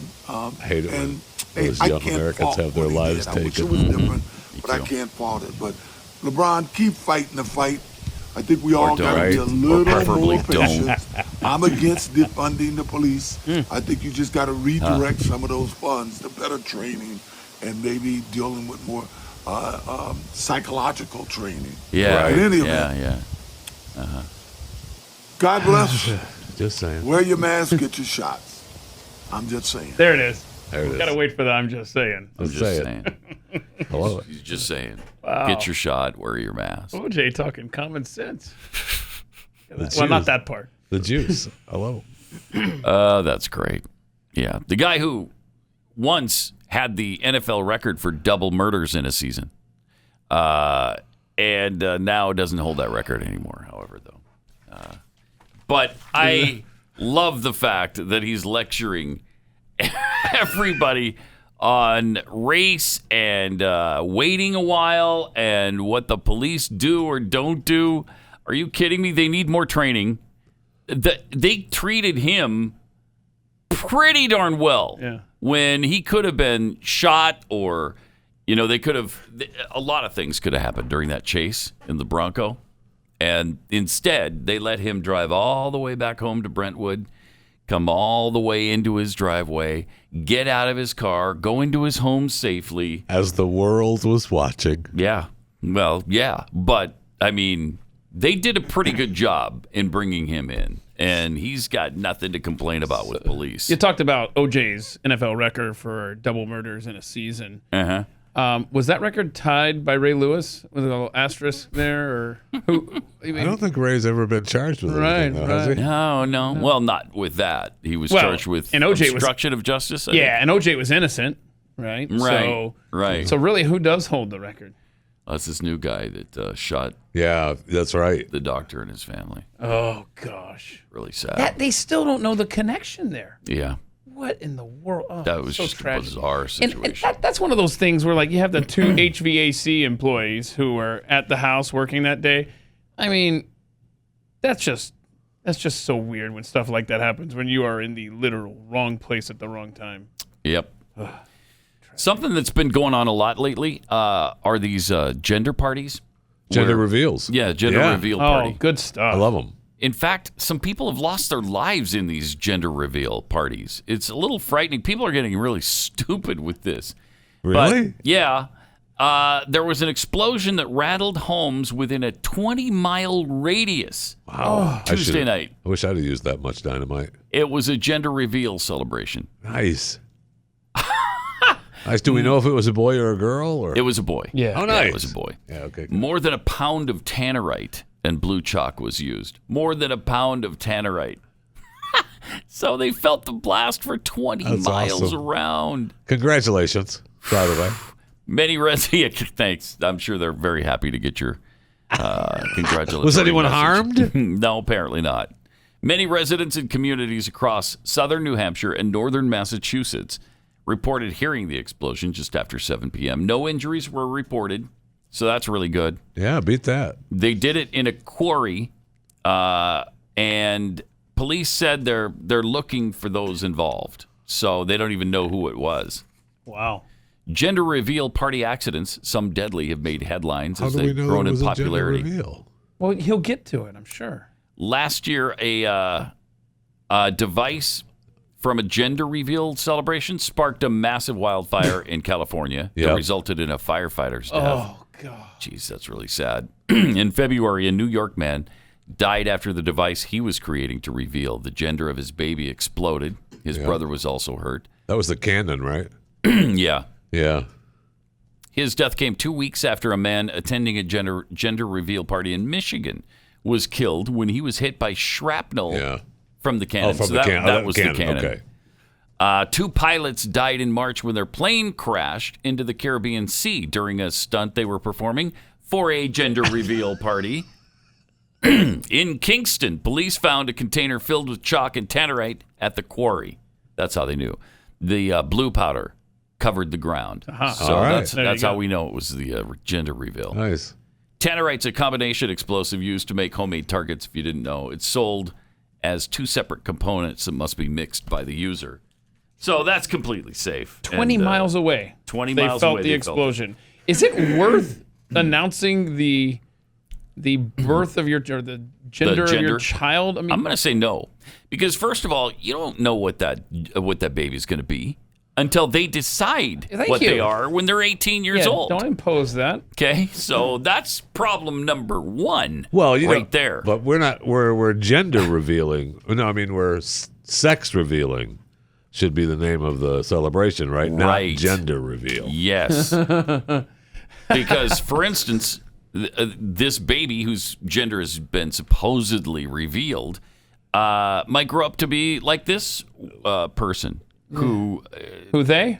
hate it when those young Americans have their lives taken. I wish it was different, but I can't fault it. But LeBron, keep fighting the fight. I think we all got to be a little more patient. I'm against defunding the police. I think you just got to redirect some of those funds to better training and maybe dealing with more psychological training. Yeah. In any event, God bless. Just saying. Wear your mask, get your shots. I'm just saying. There it is. There it is. Gotta wait for the I'm just saying. I'm just saying. Hello. He's just saying. Wow. Get your shot, wear your mask. OJ talking common sense. Well, not that part. The juice. Hello. That's great. Yeah. The guy who once had the NFL record for double murders in a season and now doesn't hold that record anymore, however, though. But I love the fact that he's lecturing everybody on race and waiting a while and what the police do or don't do. Are you kidding me? They need more training. They treated him pretty darn well when he could have been shot or, they could have, a lot of things could have happened during that chase in the Bronco. And instead, they let him drive all the way back home to Brentwood, come all the way into his driveway, get out of his car, go into his home safely. As the world was watching. Yeah. Well, yeah. But, I mean, they did a pretty good job in bringing him in. And he's got nothing to complain about with police. You talked about OJ's NFL record for double murders in a season. Uh-huh. Was that record tied by Ray Lewis with a little asterisk there, or who? I don't think Ray's ever been charged with anything, though, has he? No. Well, not with that. He was charged with obstruction of justice. I think. And OJ was innocent, right? Right. So really, who does hold the record? That's this new guy that shot. Yeah, that's right. The doctor and his family. Oh gosh, really sad. They still don't know the connection there. Yeah. What in the world? Oh, that was so just tragic. a bizarre situation. And that's one of those things where, like, you have the two HVAC employees who were at the house working that day. I mean, that's just so weird when stuff like that happens, when you are in the literal wrong place at the wrong time. Yep. Something that's been going on a lot lately are these gender parties. Gender reveals. Yeah, gender reveal party. Oh, good stuff. I love them. In fact, some people have lost their lives in these gender reveal parties. It's a little frightening. People are getting really stupid with this. Really? But, yeah. There was an explosion that rattled homes within a 20-mile radius. Wow. Tuesday night. I wish I'd have used that much dynamite. It was a gender reveal celebration. Nice. Nice. Do we know if it was a boy or a girl? Or? It was a boy. Yeah. Oh, nice. It was a boy. Yeah, okay. Good. More than a pound of tannerite and blue chalk was used. More than a pound of tannerite. So they felt the blast for 20 That's miles awesome. around. Congratulations, by the way. Many residents, thanks. I'm sure they're very happy to get your congratulations. Was anyone harmed? No, apparently not. Many residents in communities across southern New Hampshire and northern Massachusetts reported hearing the explosion just after 7 p.m. No injuries were reported, so that's really good. Yeah, beat that. They did it in a quarry, and police said they're looking for those involved, so they don't even know who it was. Wow. Gender reveal party accidents, some deadly, have made headlines How as do we they've know grown it in was popularity. a gender reveal? Well, he'll get to it, I'm sure. Last year, a device from a gender reveal celebration sparked a massive wildfire in California that resulted in a firefighter's death. Oh, God. Jeez, that's really sad. In February, a New York man died after the device he was creating to reveal the gender of his baby exploded. His brother was also hurt. That was the cannon, right? Yeah. Yeah. His death came 2 weeks after a man attending a gender reveal party in Michigan was killed when he was hit by shrapnel from the cannon. From So the that, that was the cannon. Okay. 2 pilots died in March when their plane crashed into the Caribbean Sea during a stunt they were performing for a gender reveal party. In Kingston, police found a container filled with chalk and tannerite at the quarry. That's how they knew. The blue powder covered the ground. So All right. that's how we know it was the gender reveal. Nice. Tannerite's a combination explosive used to make homemade targets, if you didn't know. It's sold as 2 separate components that must be mixed by the user. So that's completely safe. 20 miles away. 20 they miles felt away. the They explosion. Is it worth announcing the birth of your or the gender of your child? I mean, I'm going to say no, because first of all, you don't know what that baby is going to be until they decide what they are when they're 18 years old. Don't impose that. Okay, so that's problem number 1. Well, right there. But we're not. We're gender revealing. No, I mean we're sex revealing. Should be the name of the celebration, right? Not gender reveal. Yes. Because, for instance, this baby whose gender has been supposedly revealed might grow up to be like this person who they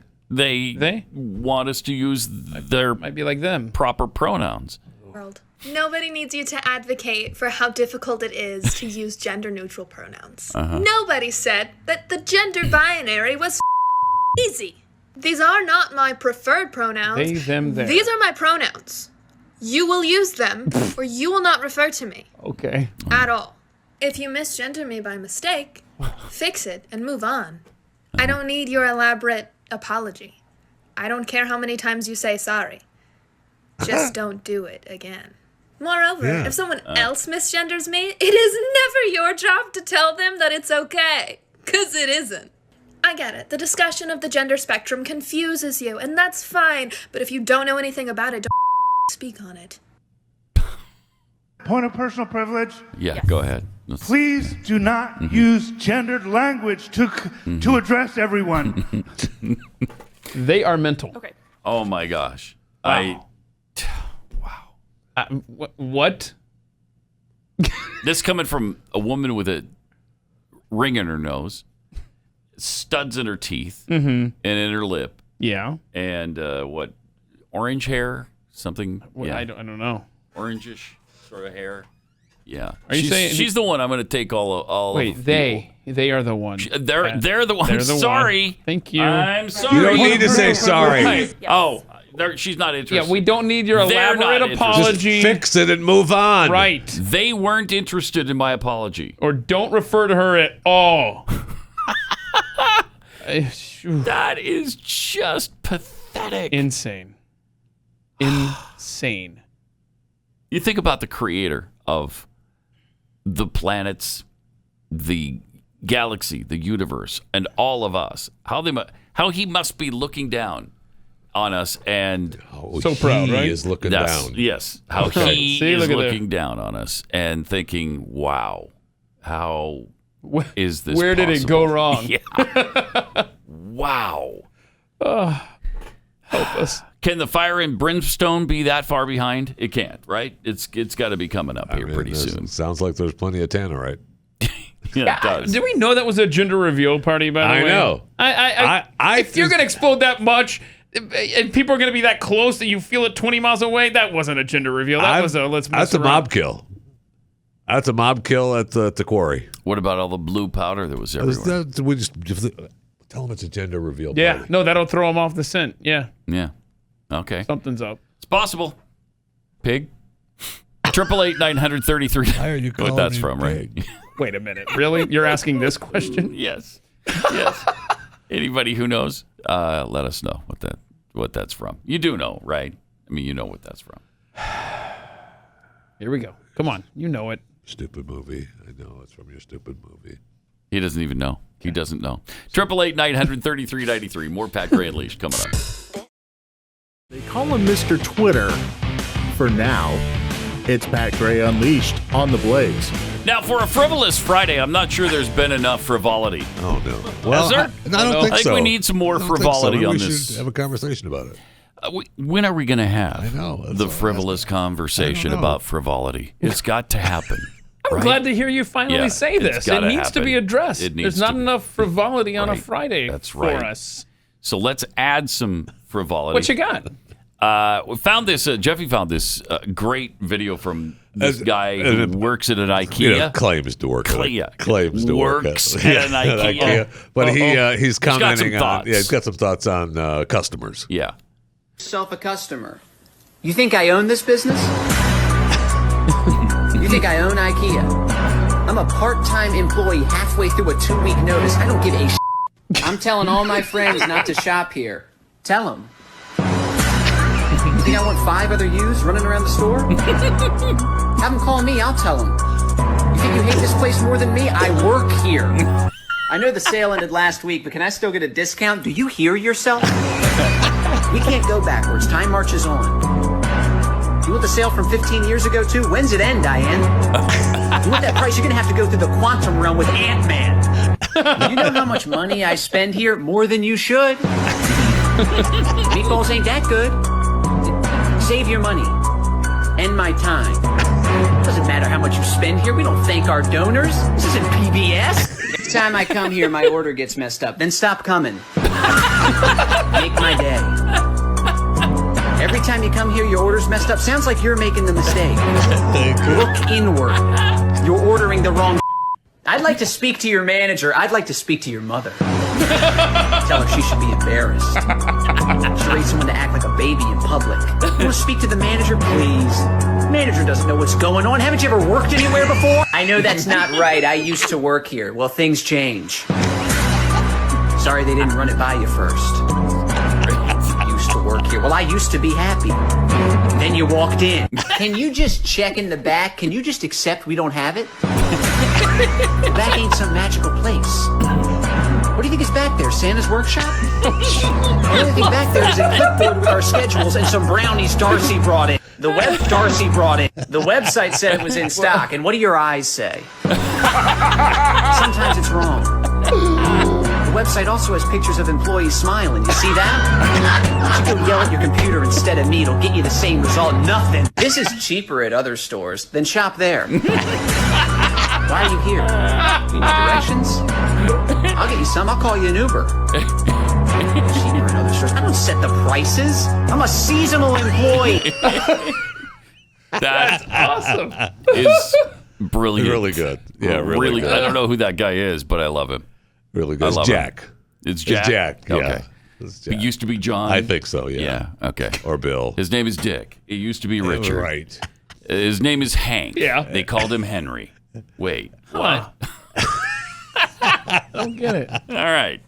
want us to use their might be like them proper pronouns. Nobody needs you to advocate for how difficult it is to use gender-neutral pronouns. Uh-huh. Nobody said that the gender binary was easy. These are not my preferred pronouns. They, them, their. These are my pronouns. You will use them, or you will not refer to me. Okay. At all. If you misgender me by mistake, fix it and move on. I don't need your elaborate apology. I don't care how many times you say sorry. Just don't do it again. Moreover, if someone else misgenders me, it is never your job to tell them that it's okay. 'Cause it isn't. I get it. The discussion of the gender spectrum confuses you, and that's fine. But if you don't know anything about it, don't speak on it. Point of personal privilege. Yeah, go ahead. Please do not use gendered language to address everyone. They are mental. Okay. Oh my gosh. Wow. What? This coming from a woman with a ring in her nose, studs in her teeth, and in her lip. Yeah. And orange hair? Something? Well, yeah. I don't know. Orangish sort of hair. Yeah. Are you saying she's the one I'm going to take all Wait, of they are the one. They're the one. They're I'm the sorry. One. Thank you. I'm sorry. You don't need to say sorry. Right. Oh, she's not interested. Yeah, we don't need your They're not elaborate apology. Just fix it and move on. Right. They weren't interested in my apology. Or don't refer to her at all. That is just pathetic. Insane. Insane. You think about the creator of the planets, the galaxy, the universe, and all of us, how he must be looking down on us, and so proud, right? He is looking down. Yes, how he is looking down on us and thinking, "Wow, how is this? Where did it go wrong? Yeah. Wow. Help us. Can the fire and brimstone be that far behind? It can't, right? It's got to be coming up here pretty soon. Sounds like there's plenty of tannerite. Yeah, it does. Did we know that was a gender reveal party, by the way? I know. If you're going to explode that much, and people are going to be that close that you feel it 20 miles away, that wasn't a gender reveal. That was a let's mess That's a around. mob kill. That's a mob kill at the quarry. What about all the blue powder that was everywhere? We just tell them it's a gender reveal Yeah, party. no, that'll throw them off the scent. Yeah. Yeah. Okay. Something's up. It's possible. Pig. 888-933. Why are you calling what that's me from, pig? right? Wait a minute. Really? You're asking this question? Yes. Yes. Anybody who knows, let us know what that's from. You do know, right? I mean, you know what that's from. Here we go. Come on. You know it. Stupid movie. I know it's from your stupid movie. He doesn't even know. He doesn't know. 888-933-93. More Pat Gray Unleashed coming up. They call him Mr. Twitter for now. It's Pat Gray Unleashed on the Blaze. Now, for a frivolous Friday, I'm not sure there's been enough frivolity. Oh, no. Is there? I don't think so. I think we need some more frivolity on we this. should have a conversation about it. When are we going to have the what frivolous conversation about frivolity? It's got to happen. I'm glad to hear you finally say this. It needs to be addressed. There's not enough frivolity on a Friday for us. So let's add some frivolity. What you got? We found this. Jeffy found this great video from this guy who works at an IKEA. You know, claims to work. Claims to work. Works at an IKEA. But he's commenting on. Yeah, he's got some thoughts on customers. Yeah. Self a customer. You think I own this business? You think I own IKEA? I'm a part-time employee halfway through a 2-week notice. I don't give a I'm telling all my friends not to shop here. Tell them. You think I want 5 other yous running around the store? Have them call me, I'll tell them. You think you hate this place more than me? I work here. I know the sale ended last week, but can I still get a discount? Do you hear yourself? We can't go backwards. Time marches on. You want the sale from 15 years ago, too? When's it end, Diane? You want that price? You're going to have to go through the quantum realm with Ant-Man. You know how much money I spend here? More than you should. Meatballs ain't that good. Save your money. And my time. Doesn't matter how much you spend here. We don't thank our donors. This isn't PBS. Next time I come here, my order gets messed up. Then stop coming. Make my day. Every time you come here, your order's messed up. Sounds like you're making the mistake. Look inward. You're ordering the wrong. I'd like to speak to your manager. I'd like to speak to your mother. Tell her she should be embarrassed. She raised someone to act like a baby in public. You want to speak to the manager, please? Manager doesn't know what's going on. Haven't you ever worked anywhere before? I know that's not right. I used to work here. Well, things change. Sorry they didn't run it by you first. Used to work here. Well, I used to be happy. Then you walked in. Can you just check in the back? Can you just accept we don't have it? The back ain't some magical place. What do you think is back there? Santa's workshop? The only thing back there is a clipboard with our schedules and some brownies Darcy brought in. The website said it was in stock. And what do your eyes say? Sometimes it's wrong. The website also has pictures of employees smiling. You see that? You should go yell at your computer instead of me. It'll get you the same result. Nothing. This is cheaper at other stores. Then shop there. Why are you here? You need directions? I'll get you some. I'll call you an Uber. Cheaper at other stores. I don't set the prices. I'm a seasonal employee. That awesome. Is brilliant. Really good. Yeah, really good. I don't know who that guy is, but I love him. Really good. It's Jack. It's Jack. It's Jack. Yeah. Okay. It's Jack. It used to be John. I think so. Yeah. Yeah. Okay. Or Bill. His name is Dick. It used to be Richard. Right. His name is Hank. Yeah. They called him Henry. Wait. What? I don't get it. All right.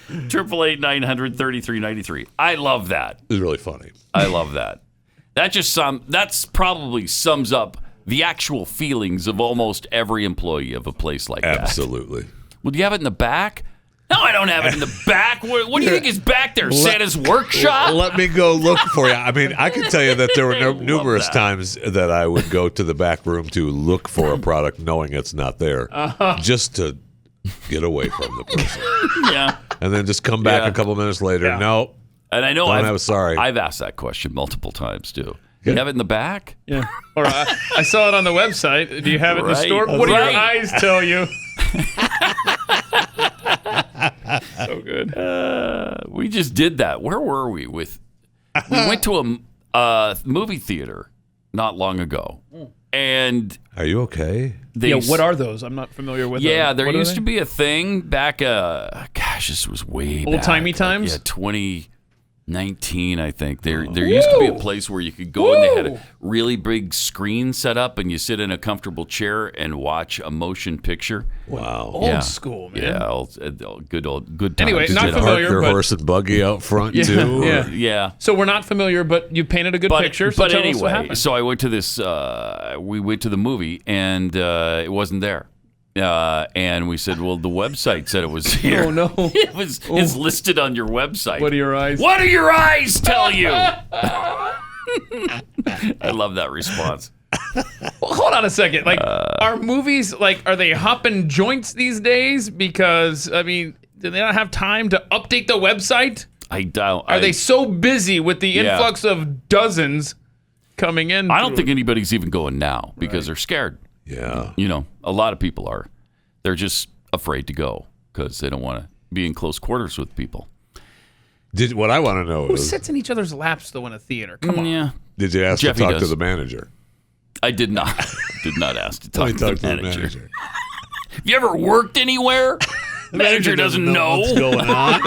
888-933-93. I love that. It's really funny. I love that. That's probably sums up the actual feelings of almost every employee of a place like that. Absolutely. Well, do you have it in the back? No, I don't have it in the back. What do you think is back there? Santa's workshop? Let me go look for you. I mean, I can tell you that there were numerous times that I would go to the back room to look for a product knowing it's not there, just to get away from the person. Yeah. And then just come back a couple minutes later. Yeah. Nope. And I know sorry. I've asked that question multiple times, too. Do you have it in the back? Yeah. Or I saw it on the website. Do you have it in the store? What do your eyes tell you? So good. We just did that. Where were we? We went to a movie theater not long ago. And are you okay? What are those? I'm not familiar with them. Yeah, there used to be a thing back, this was way back. Old-timey times? Yeah, 2019, I think. There used to be a place where you could go and they had a really big screen set up and you sit in a comfortable chair and watch a motion picture. Wow. Old school, man. Yeah, good times. Anyway, not Did you familiar, park your but horse and buggy out front too? Yeah. So we're not familiar, but you painted a good picture. So but tell anyway, us what happened. so I went to this. We went to the movie, and it wasn't there. And we said, "Well, the website said it was here." Oh no! It's listed on your website. What do your eyes? What do your eyes tell you? I love that response. Well, hold on a second. Like, are movies are they hopping joints these days? Because I mean, do they not have time to update the website? I doubt. Are they so busy with the influx of dozens coming in? I don't think anybody's even going now because they're scared. Yeah. A lot of people are. They're just afraid to go because they don't want to be in close quarters with people. What I want to know Who is, sits in each other's laps though in a theater? Come on. Yeah. did you ask Jeffy to talk does. to the manager? I did not. Did not ask to talk, Let me to the manager. Have you ever worked anywhere? The manager doesn't know what's going on.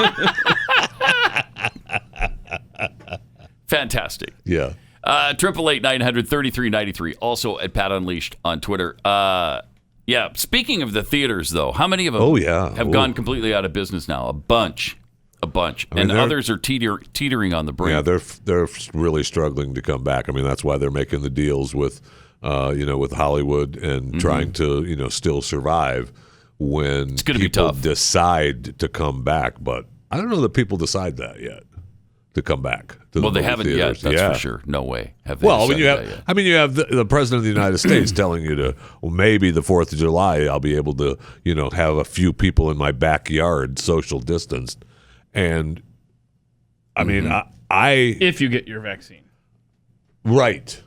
Fantastic. Yeah. 888-900-3393. Also at Pat Unleashed on Twitter. Yeah. Speaking of the theaters, though, how many of them have gone completely out of business now? A bunch. And others are teetering on the brink. Yeah, they're really struggling to come back. I mean, that's why they're making the deals with, with Hollywood and trying to, still survive when people decide to come back. But I don't know that people decide that yet to come back. Well, they haven't yet. That's for sure. No way. Have they you have the president of the United States telling you to, maybe the 4th of July I'll be able to, have a few people in my backyard social distanced. And I mean, if you get your vaccine. Right.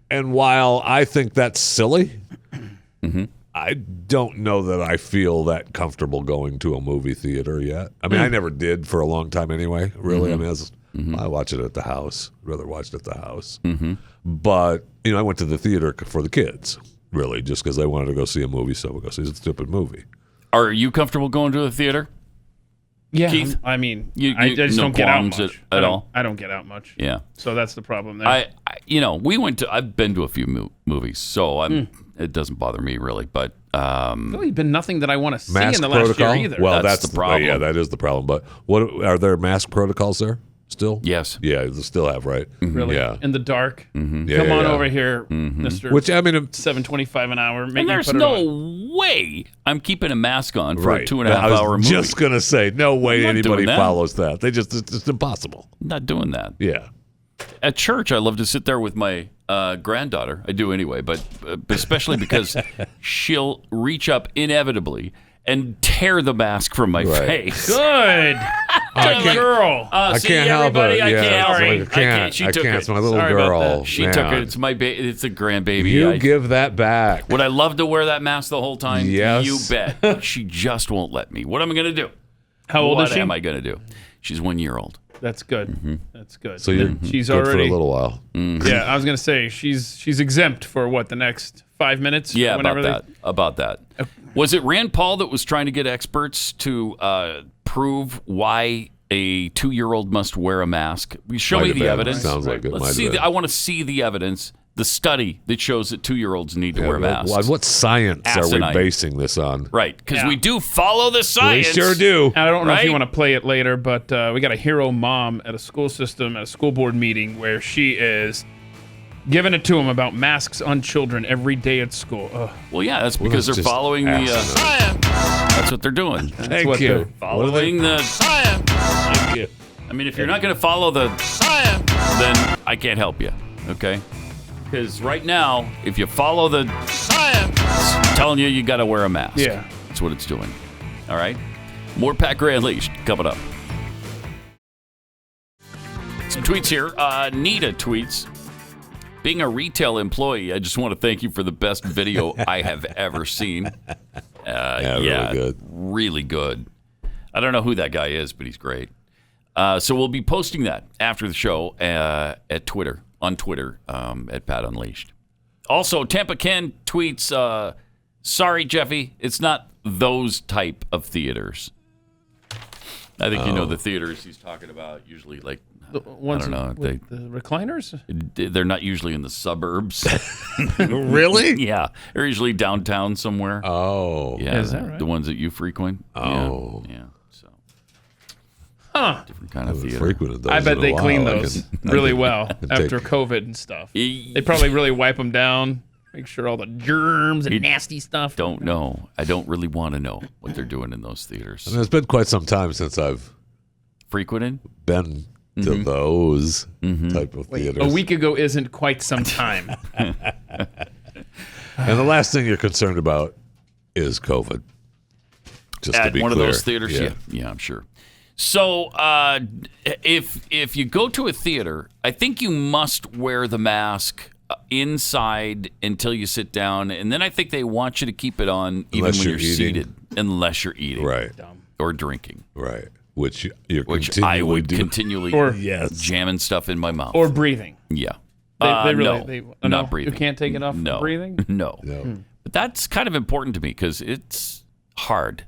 And while I think that's silly, I don't know that I feel that comfortable going to a movie theater yet. I mean, I never did for a long time anyway, really. I mean, I watch it at the house. I'd rather watch it at the house. But, I went to the theater for the kids, really, just because they wanted to go see a movie, so we'll go see a stupid movie. Are you comfortable going to the theater? Yeah, Keith? I mean, I just don't get out much at all. I don't get out much. Yeah, so that's the problem there. I've been to a few movies, so it doesn't bother me really. But really been nothing that I want to see mask in the protocol? last year either. Well, that's the problem. Yeah, that is the problem. But what are there mask protocols there still? Yes. Yeah, they still have, right? Really? Yeah. In the dark. Yeah, Come on yeah. over here, Mister. Which I mean, $7.25 an hour. And there's no way I'm keeping a mask on for a 2.5 hour movie. Just gonna say, no way anybody follows that. It's impossible. I'm not doing that. Yeah. At church, I love to sit there with my granddaughter. I do anyway, but especially because she'll reach up inevitably and tear the mask from my face. Good. Girl. I can't help it. I can't. She took it. It's my little girl. She took it. It's my it's a grandbaby. You give that back. Would I love to wear that mask the whole time? Yes. You bet. She just won't let me. What am I going to do? How old is she? What am I going to do? She's 1 year old. That's good. That's good. So you're she's good already for a little while. Yeah, I was gonna say she's exempt for what, the next 5 minutes? Yeah, about that. Was it Rand Paul that was trying to get experts to prove why a 2-year-old must wear a mask? Show me the evidence. Sounds like it. Let's see. I want to see the evidence. The study that shows that 2-year-olds need to wear masks. What science are we basing this on? Right, because we do follow the science. We sure do. I don't know if you want to play it later, but we got a hero mom at a school board meeting where she is Giving it to them about masks on children every day at school. Ugh. Well, yeah, that's because they're following the science. That's what they're doing. Thank you. Following the science. Thank you. I mean, if you're not going to follow the science, then I can't help you, okay? Because right now, if you follow the science, it's telling you got to wear a mask. Yeah. That's what it's doing. All right? More Pat Gray Unleashed coming up. Some tweets here. Nita tweets, being a retail employee, I just want to thank you for the best video I have ever seen. Really good. Really good. I don't know who that guy is, but he's great. So we'll be posting that after the show at Twitter, on Twitter, at Pat Unleashed. Also, Tampa Ken tweets, sorry, Jeffy, it's not those type of theaters. I think you know the theaters he's talking about, usually like, the ones I don't know. The recliners? They're not usually in the suburbs. Really? Yeah. They're usually downtown somewhere. Oh. Yeah. Is that right? The ones that you frequent. Oh. Yeah. So. Huh. Different kind of theater. Frequented those I bet in a they while. clean I those can really well take- after COVID and stuff. They probably really wipe them down, make sure all the germs and nasty stuff. Don't know. I don't really want to know what they're doing in those theaters. I mean, it's been quite some time since I've frequented, been to those type of theaters. A week ago isn't quite some time. And the last thing you're concerned about is COVID. Just at to be one clear. of those theaters. Yeah, I'm sure. So if you go to a theater, I think you must wear the mask inside until you sit down, and then I think they want you to keep it on even when you're seated, unless you're eating, right, or drinking, right. Which you're I would do. continually Or- jamming stuff in my mouth Or breathing. Yeah, They really, no, no, not breathing. You can't take it off No. breathing? No. But that's kind of important to me because it's hard.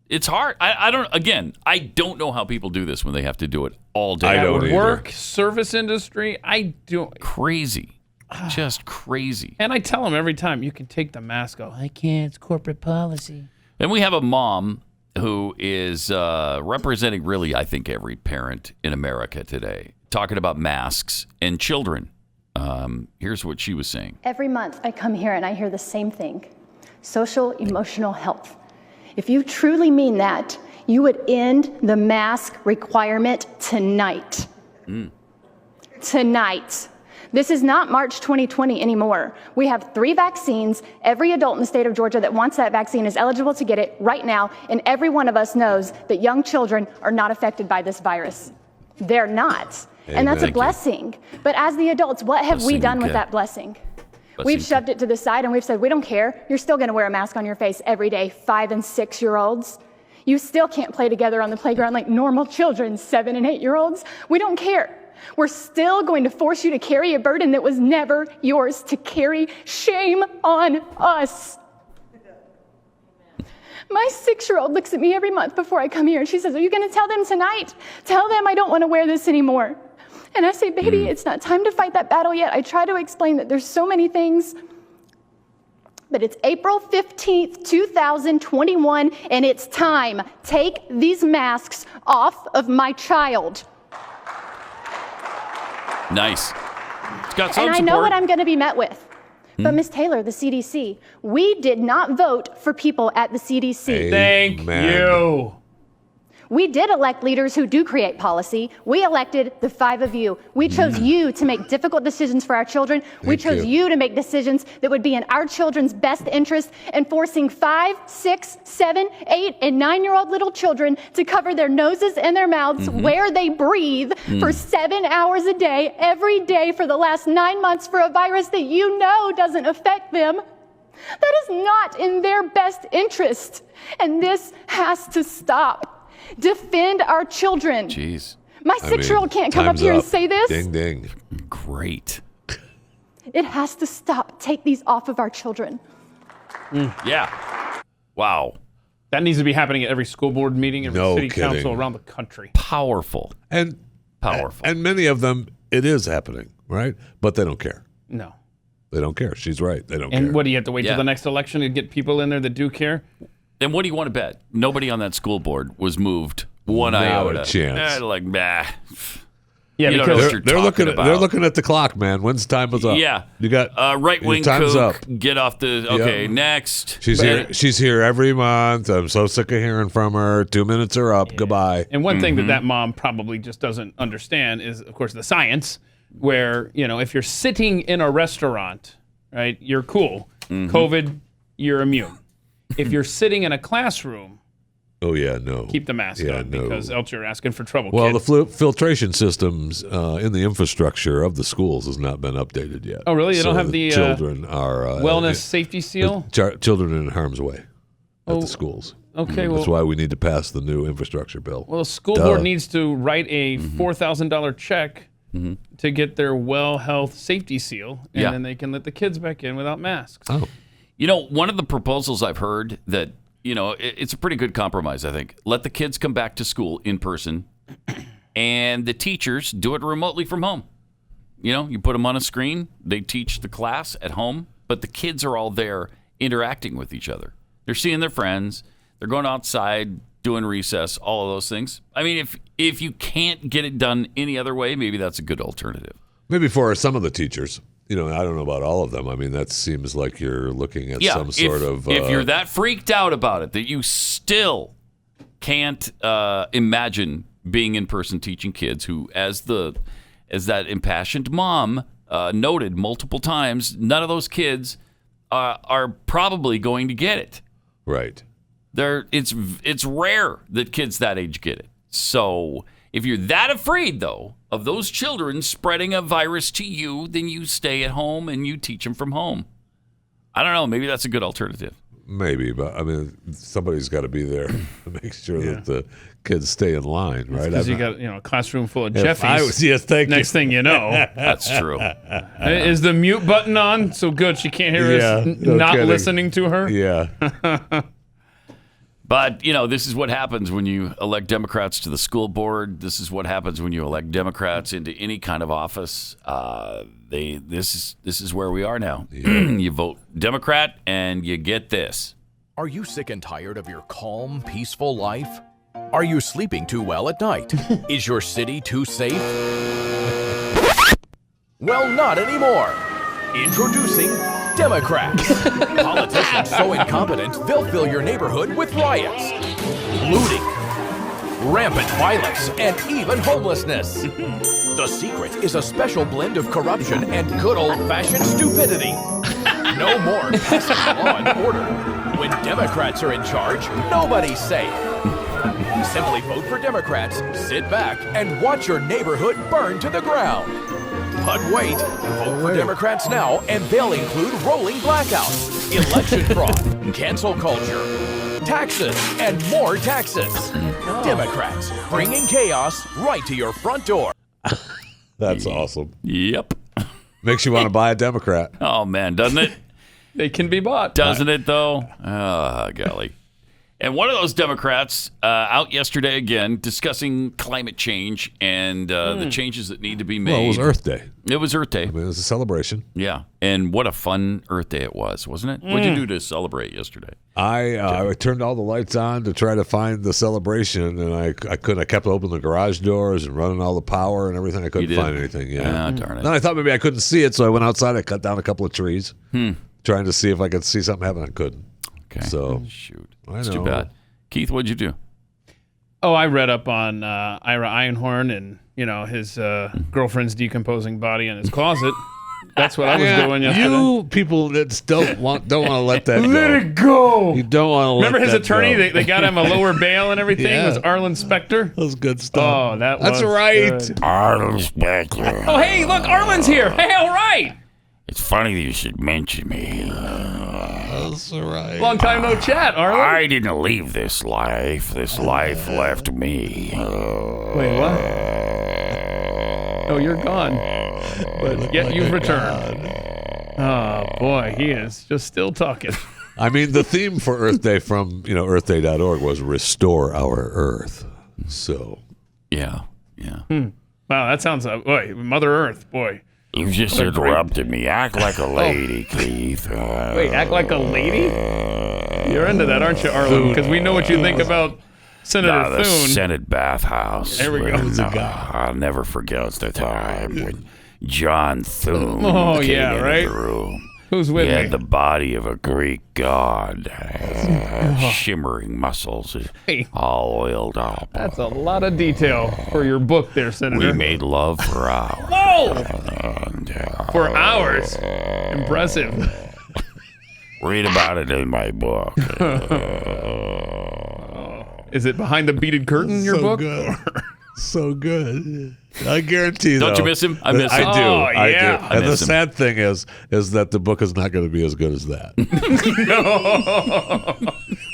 It's hard. I don't know how people do this when they have to do it all day. I don't either. Work, service industry, I don't. Crazy. Just crazy. And I tell them every time, you can take the mask off. I can't. It's corporate policy. And we have a mom who is representing really, I think, every parent in America today, talking about masks and children. Here's what she was saying. Every month I come here and I hear the same thing: social emotional health. If you truly mean that, you would end the mask requirement tonight. Tonight. This is not March 2020 anymore. We have 3 vaccines. Every adult in the state of Georgia that wants that vaccine is eligible to get it right now, and every one of us knows that young children are not affected by this virus. They're not. And that's a blessing. But as the adults, what have we done with that blessing? We've shoved it to the side and we've said, we don't care. You're still going to wear a mask on your face every day, 5- and 6-year-olds. You still can't play together on the playground like normal children, 7- and 8-year-olds. We don't care. We're still going to force you to carry a burden that was never yours to carry. Shame on us. My 6-year-old looks at me every month before I come here and she says, are you going to tell them tonight? Tell them I don't want to wear this anymore. And I say, baby, it's not time to fight that battle yet. I try to explain that there's so many things, but it's April 15th, 2021, and it's time. Take these masks off of my child. Nice. It's got some And I know what I'm going to be met with. But Ms. Taylor, the CDC, we did not vote for people at the CDC. Thank you. We did elect leaders who do create policy. We elected the 5 of you. We chose you to make difficult decisions for our children. We chose you to make decisions that would be in our children's best interest, and forcing 5, 6, 7, 8, and 9-year-old little children to cover their noses and their mouths where they breathe for 7 hours a day, every day for the last 9 months for a virus that you know doesn't affect them. That is not in their best interest. And this has to stop. Defend our children. Jeez. My 6-year-old can't come up here and say this. Ding, ding. Great. It has to stop. Take these off of our children. Yeah. Wow. That needs to be happening at every school board meeting, every No city kidding. council around the country. Powerful. And powerful. And many of them, it is happening, right? But they don't care. No. They don't care. She's right. They don't care. And what, do you have to wait till the next election to get people in there that do care? And what do you want to bet? Nobody on that school board was moved one Not iota. a chance. Like, bah. Yeah, you don't know because what you're talking about. They're looking at the clock, man. When's time is up? Yeah. You got right-wing time's kook, up. get off the... Okay, next. She's here every month. I'm so sick of hearing from her. 2 minutes are up. Goodbye. And one thing that mom probably just doesn't understand is, of course, the science, where, if you're sitting in a restaurant, right, you're cool. COVID, you're immune. If you're sitting in a classroom, oh, yeah, no. keep the mask on because else you're asking for trouble. Well, kid. the filtration systems in the infrastructure of the schools has not been updated yet. Oh, really? They don't have the children are wellness safety seal? Children in harm's way at the schools. Okay, that's why we need to pass the new infrastructure bill. Well, the school board needs to write a $4,000 check to get their well health safety seal, and then they can let the kids back in without masks. Oh. One of the proposals I've heard that, it's a pretty good compromise, I think. Let the kids come back to school in person, and the teachers do it remotely from home. You put them on a screen, they teach the class at home, but the kids are all there interacting with each other. They're seeing their friends, they're going outside, doing recess, all of those things. I mean, if you can't get it done any other way, maybe that's a good alternative. Maybe for some of the teachers. I don't know about all of them. I mean, that seems like you're looking at some sort of... if you're that freaked out about it that you still can't imagine being in person teaching kids who, as that impassioned mom noted multiple times, none of those kids are probably going to get it. Right. It's rare that kids that age get it. So if you're that afraid, though, of those children spreading a virus to you, then you stay at home and you teach them from home. I don't know. Maybe that's a good alternative. Maybe, but I mean, somebody's got to be there to make sure that the kids stay in line, right? Because you got a classroom full of Jeffies. Yes, thank you. Next thing you know, that's true. Is the mute button on? So good, she can't hear us not listening to her. Yeah. But, this is what happens when you elect Democrats to the school board. This is what happens when you elect Democrats into any kind of office. This is where we are now. Yeah. You vote Democrat and you get this. Are you sick and tired of your calm, peaceful life? Are you sleeping too well at night? Is your city too safe? Well, not anymore. Introducing Democrats. Politicians so incompetent, they'll fill your neighborhood with riots, looting, rampant violence, and even homelessness. The secret is a special blend of corruption and good old-fashioned stupidity. No more passive law and order. When Democrats are in charge, nobody's safe. Simply vote for Democrats, sit back, and watch your neighborhood burn to the ground. But wait, vote for Democrats now, and they'll include rolling blackouts, election fraud, cancel culture, taxes, and more taxes. Democrats, bringing chaos right to your front door. That's awesome. Yep. Makes you want to buy a Democrat. Oh, man, doesn't it? They can be bought. Doesn't it, though? Oh, golly. And one of those Democrats out yesterday again discussing climate change and the changes that need to be made. Well, it was Earth Day. It was Earth Day. I mean, it was a celebration. Yeah. And what a fun Earth Day it was, wasn't it? What did you do to celebrate yesterday? I turned all the lights on to try to find the celebration, and I couldn't. I kept opening the garage doors and running all the power and everything. I couldn't find anything. Yeah. Darn it. Then I thought maybe I couldn't see it, so I went outside. I cut down a couple of trees, trying to see if I could see something happen. I couldn't. Okay. So shoot. That's too bad. Keith, what'd you do? Oh, I read up on Ira Einhorn and his girlfriend's decomposing body in his closet. That's what I was doing yesterday. You people that don't want to let that go. Let it go. You don't want to let Remember his that attorney? go. They got him a lower bail and everything. Yeah. It was Arlen Specter. That was good stuff. Oh, that's right. Good. Arlen Specter. Oh, hey, look, Arlen's here. Hey, all right. It's funny that you should mention me. That's all right. Long time no chat, Arlen. I didn't leave this life. This life left me. Wait, what? Oh, you're gone. But yet you've returned. Oh, boy, he is just still talking. I mean, the theme for Earth Day from earthday.org was restore our Earth. So, yeah. Wow, that sounds boy, Mother Earth, boy. You just interrupted me. Act like a lady, Keith. Wait, act like a lady? You're into that, aren't you, Arlen? Because we know what you think about Senator the Thune. Senate bathhouse. There we go. I'll never forget the time when John Thune came into the room. Who's with he me? had the body of a Greek god, shimmering muscles, all oiled up. That's a lot of detail for your book there, Senator. We made love for hours. Whoa! For hours. Impressive. Read about it in my book. Is it behind the beaded curtain, your book? Good. So good. I guarantee. Don't you miss him? I miss him. I do. Oh, I yeah. do. I And the miss him. sad thing is that the book is not going to be as good as that.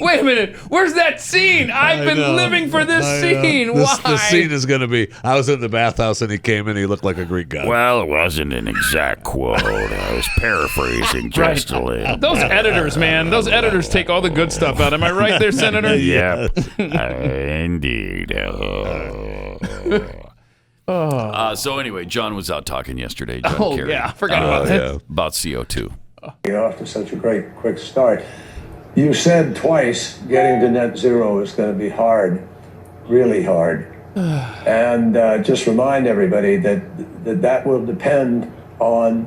Wait a minute. Where's that scene? I've been living for this scene. Why? The scene is going to be, I was in the bathhouse and he came in, he looked like a Greek god. Well, it wasn't an exact quote. I was paraphrasing just a little. Those editors, man. Those editors take all the good stuff out. Am I right there, Senator? Yep. Indeed. So anyway, John was out talking yesterday. John Kerry. Yeah. I forgot about that. About CO2. Off to such a great quick start. You said twice getting to net zero is going to be hard, really hard. And just remind everybody that will depend on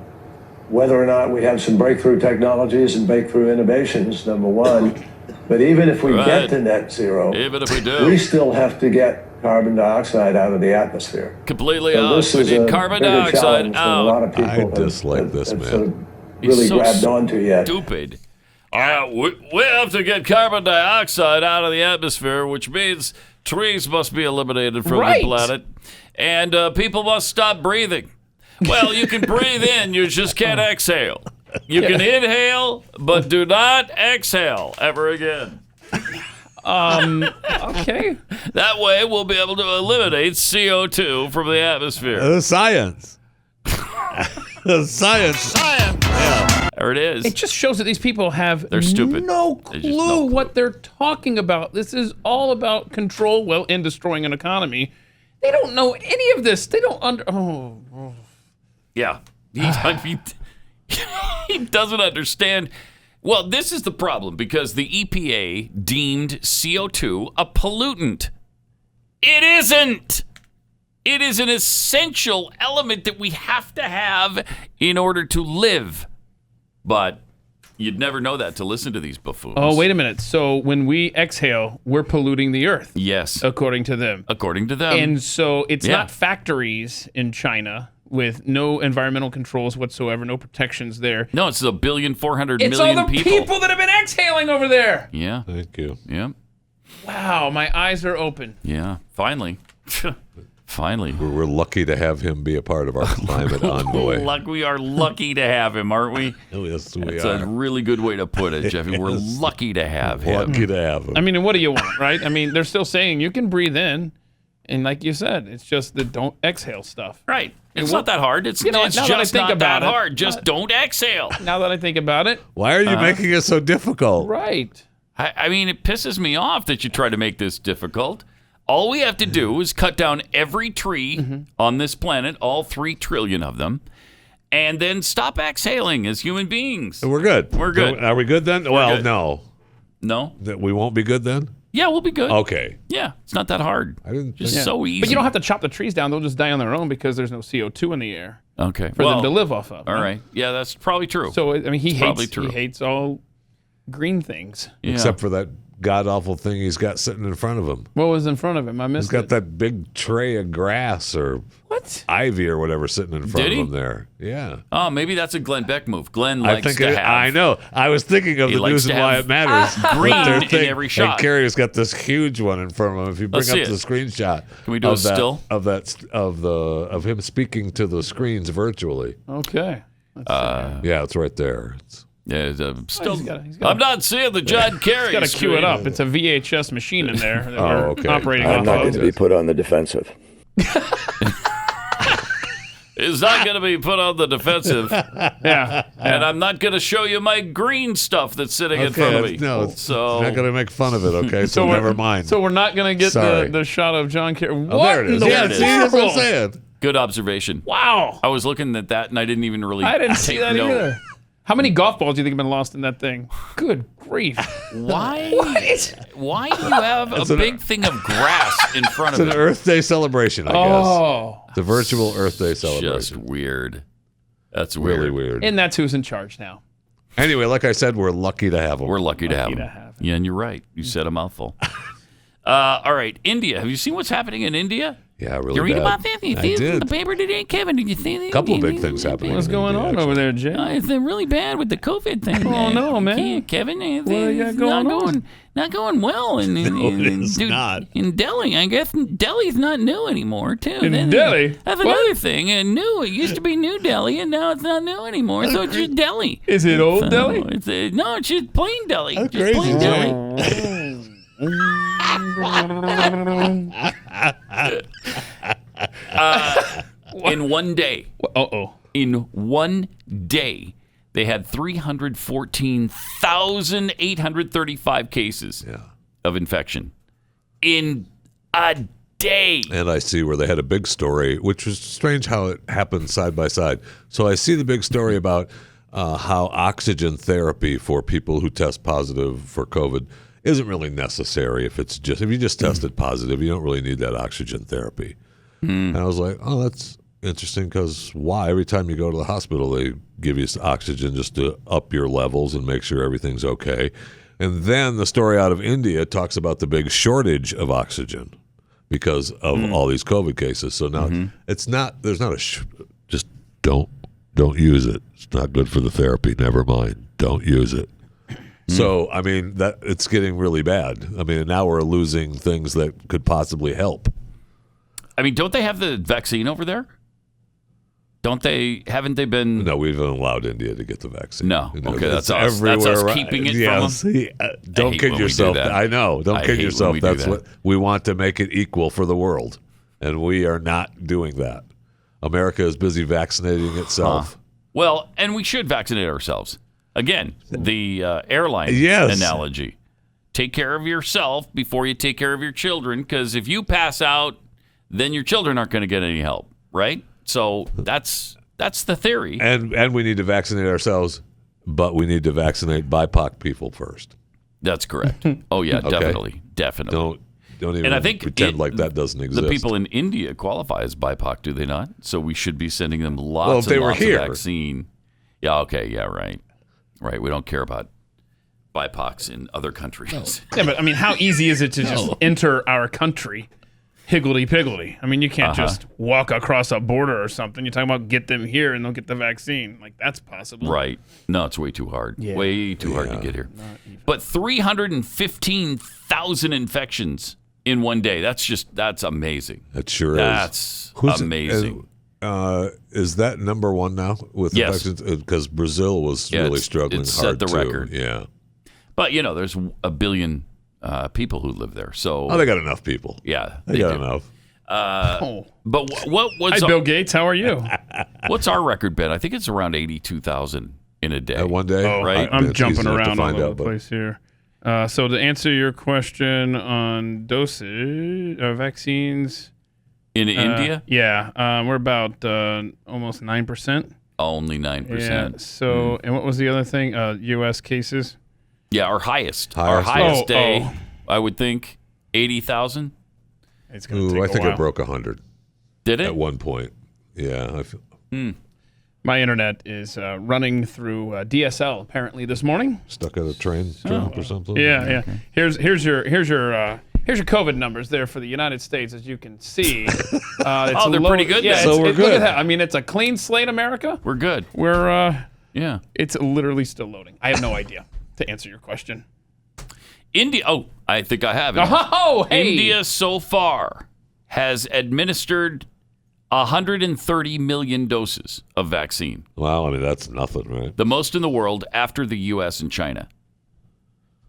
whether or not we have some breakthrough technologies and breakthrough innovations, number one. But even if we get to net zero, even if we do, we still have to get carbon dioxide out of the atmosphere. Completely So out. this We is need a carbon bigger dioxide challenge than out. a lot of people I dislike this have man. sort of really so grabbed onto yet. Stupid. We have to get carbon dioxide out of the atmosphere, which means trees must be eliminated from the planet, and people must stop breathing. Well, you can breathe in, you just can't exhale. You can inhale, but do not exhale ever again. Okay. That way, we'll be able to eliminate CO2 from the atmosphere. Science. Science. Yeah. There it is. It just shows that these people have They're stupid. no There's clue, just no clue. what they're talking about. This is all about control, well, in destroying an economy. They don't know any of this. They don't Yeah. He doesn't understand. Well, this is the problem because the EPA deemed CO2 a pollutant. It isn't. It is an essential element that we have to have in order to live. But you'd never know that to listen to these buffoons. Oh, wait a minute. So when we exhale, we're polluting the earth. Yes. According to them. According to them. And so it's not factories in China with no environmental controls whatsoever, no protections there. No, it's 1,400,000,000 It's all the people. people that have been exhaling over there. Yeah. Thank you. Yeah. Wow, my eyes are open. Yeah. Finally. Finally. We're lucky to have him be a part of our climate envoy. We are lucky to have him, aren't we? Oh, yes, we That's are. a really good way to put it, Jeffy. We're lucky to have him. Lucky to have him. I mean, and what do you want, right? I mean, they're still saying you can breathe in, and like you said, it's just the don't exhale stuff. Right. It's not that hard. It's, now it's that I just think not about that it, hard. Just don't exhale. Now that I think about it. Why are you making it so difficult? Right. I mean, it pisses me off that you try to make this difficult. All we have to do is cut down every tree on this planet, all 3 trillion of them, and then stop exhaling as human beings. We're good. We're good. Are we good then? We're good. No. No? That we won't be good then? Yeah, we'll be good. Okay. Yeah, it's not that hard. Just so easy. But you don't have to chop the trees down. They'll just die on their own because there's no CO2 in the air. Okay. For them to live off of. All right. Yeah, that's probably true. So, I mean, he Probably true. hates all green things. Yeah. Except for that god-awful thing he's got sitting in front of him. What was in front of him? I missed He's got it. that big tray of grass or ivy or whatever sitting in front Did of he? him there. Yeah. Oh, maybe that's a Glenn Beck move. Glenn I likes think to have. I know. I was thinking of He the likes news to and why have it matters. green But their in thing- every shot. And Kerry's got this huge one in front of him. If you bring Let's up see the it. screenshot, Can we do a of that, still? of him speaking to the screens virtually? Okay. Yeah, it's right there. Still, he's got I'm not seeing the John Kerry. He's got to screen. cue it up. It's a VHS machine in there that we're okay. operating I'm off not of. going to be put on the defensive. Is not going to be put on the defensive. Yeah. And I'm not going to show you my green stuff that's sitting in front of me. No, it's so not going to make fun of it, okay? So, we're- never mind. So we're not going to get Sorry. the shot of John Kerry. Oh, What there it in is. the Yeah, it see, is. that's what I'm world? saying. Good observation. Wow. I was looking at that and I didn't even really I didn't see take that note. either. How many golf balls do you think have been lost in that thing? Good grief. Why do you have a big thing of grass in front of it? It's an Earth Day celebration, I guess. It's a virtual Earth Day celebration. Just weird. That's weird. Really weird. And that's who's in charge now. Anyway, like I said, we're lucky to have them. We're lucky to have them. Yeah, and you're right. You said a mouthful. All right, India. Have you seen what's happening in India? Yeah, really You read bad. about that? You see it in the paper today, Kevin? Did you see that? A couple of big things happening. What's going on over there, Jay? It's really bad with the COVID thing. Oh, no, man. Kevin, What do you got going on? Not going well. In Delhi. I guess Delhi's not new anymore, too. In Delhi? That's another thing. New. It used to be New Delhi, and now it's not new anymore. So it's just Delhi. Is it old Delhi? No, it's just plain Delhi. That's just plain crazy. Delhi. In one day. In one day, they had 314,835 cases of infection. In a day. And I see where they had a big story, which was strange how it happened side by side. So I see the big story about how oxygen therapy for people who test positive for COVID isn't really necessary if you just tested positive, you don't really need that oxygen therapy. And I was like, oh, that's interesting, because why? Every time you go to the hospital, they give you oxygen just to up your levels and make sure everything's okay. And then the story out of India talks about the big shortage of oxygen because of all these COVID cases. So now it's not, there's not just don't use it. It's not good for the therapy. Never mind. Don't use it. So, I mean, that it's getting really bad. I mean, now we're losing things that could possibly help. I mean, don't they have the vaccine over there? Haven't they been? No, we've allowed India to get the vaccine. No. Okay, that's us. Everywhere. That's us keeping it from them. Don't kid yourself. I know. Don't kid yourself. That's what we want to make it equal for the world. And we are not doing that. America is busy vaccinating itself. Well, and we should vaccinate ourselves. Again, the airline analogy. Take care of yourself before you take care of your children, because if you pass out, then your children aren't going to get any help, right? So that's the theory. And we need to vaccinate ourselves, but we need to vaccinate BIPOC people first. That's correct. Oh, yeah, definitely. Definitely. Don't even pretend like that doesn't exist. The people in India qualify as BIPOC, do they not? So we should be sending them lots of vaccine. Yeah, okay, yeah, right. Right, we don't care about BIPOCs in other countries. Yeah, but I mean, how easy is it to just enter our country higgledy-piggledy? I mean, you can't just walk across a border or something. You're talking about get them here and they'll get the vaccine. Like, that's possible. Right. No, it's way too hard. Yeah. Way too hard to get here. But 315,000 infections in one day. That's amazing. That sure is. That's amazing. Is that number one now with infections? Because Brazil was really struggling it's hard set the record. Yeah. But, there's 1 billion people who live there. So they got enough people. Yeah. They got enough. But what's Hi, Bill Gates. How are you? What's our record been? I think it's around 82,000 in a day. One day? Right? I'm jumping around all over the place here. So to answer your question on dosage vaccines in India, we're about almost 9%. Only 9%. Yeah. So, and what was the other thing? U.S. cases. Yeah, our highest day, I would think, 80,000. It's going to take I think while. it broke 100. Did it? At one point. Yeah. My internet is running through DSL apparently this morning. Stuck at a train trap or something. Yeah. Okay. Here's your COVID numbers there for the United States, as you can see. They're pretty good. Yeah, so we're good. Look at that. I mean, it's a clean slate, America. We're good. It's literally still loading. I have no idea to answer your question. India. Oh, I think I have it. Oh, hey. India so far has administered 130 million doses of vaccine. Wow, I mean, that's nothing, right? The most in the world after the U.S. and China.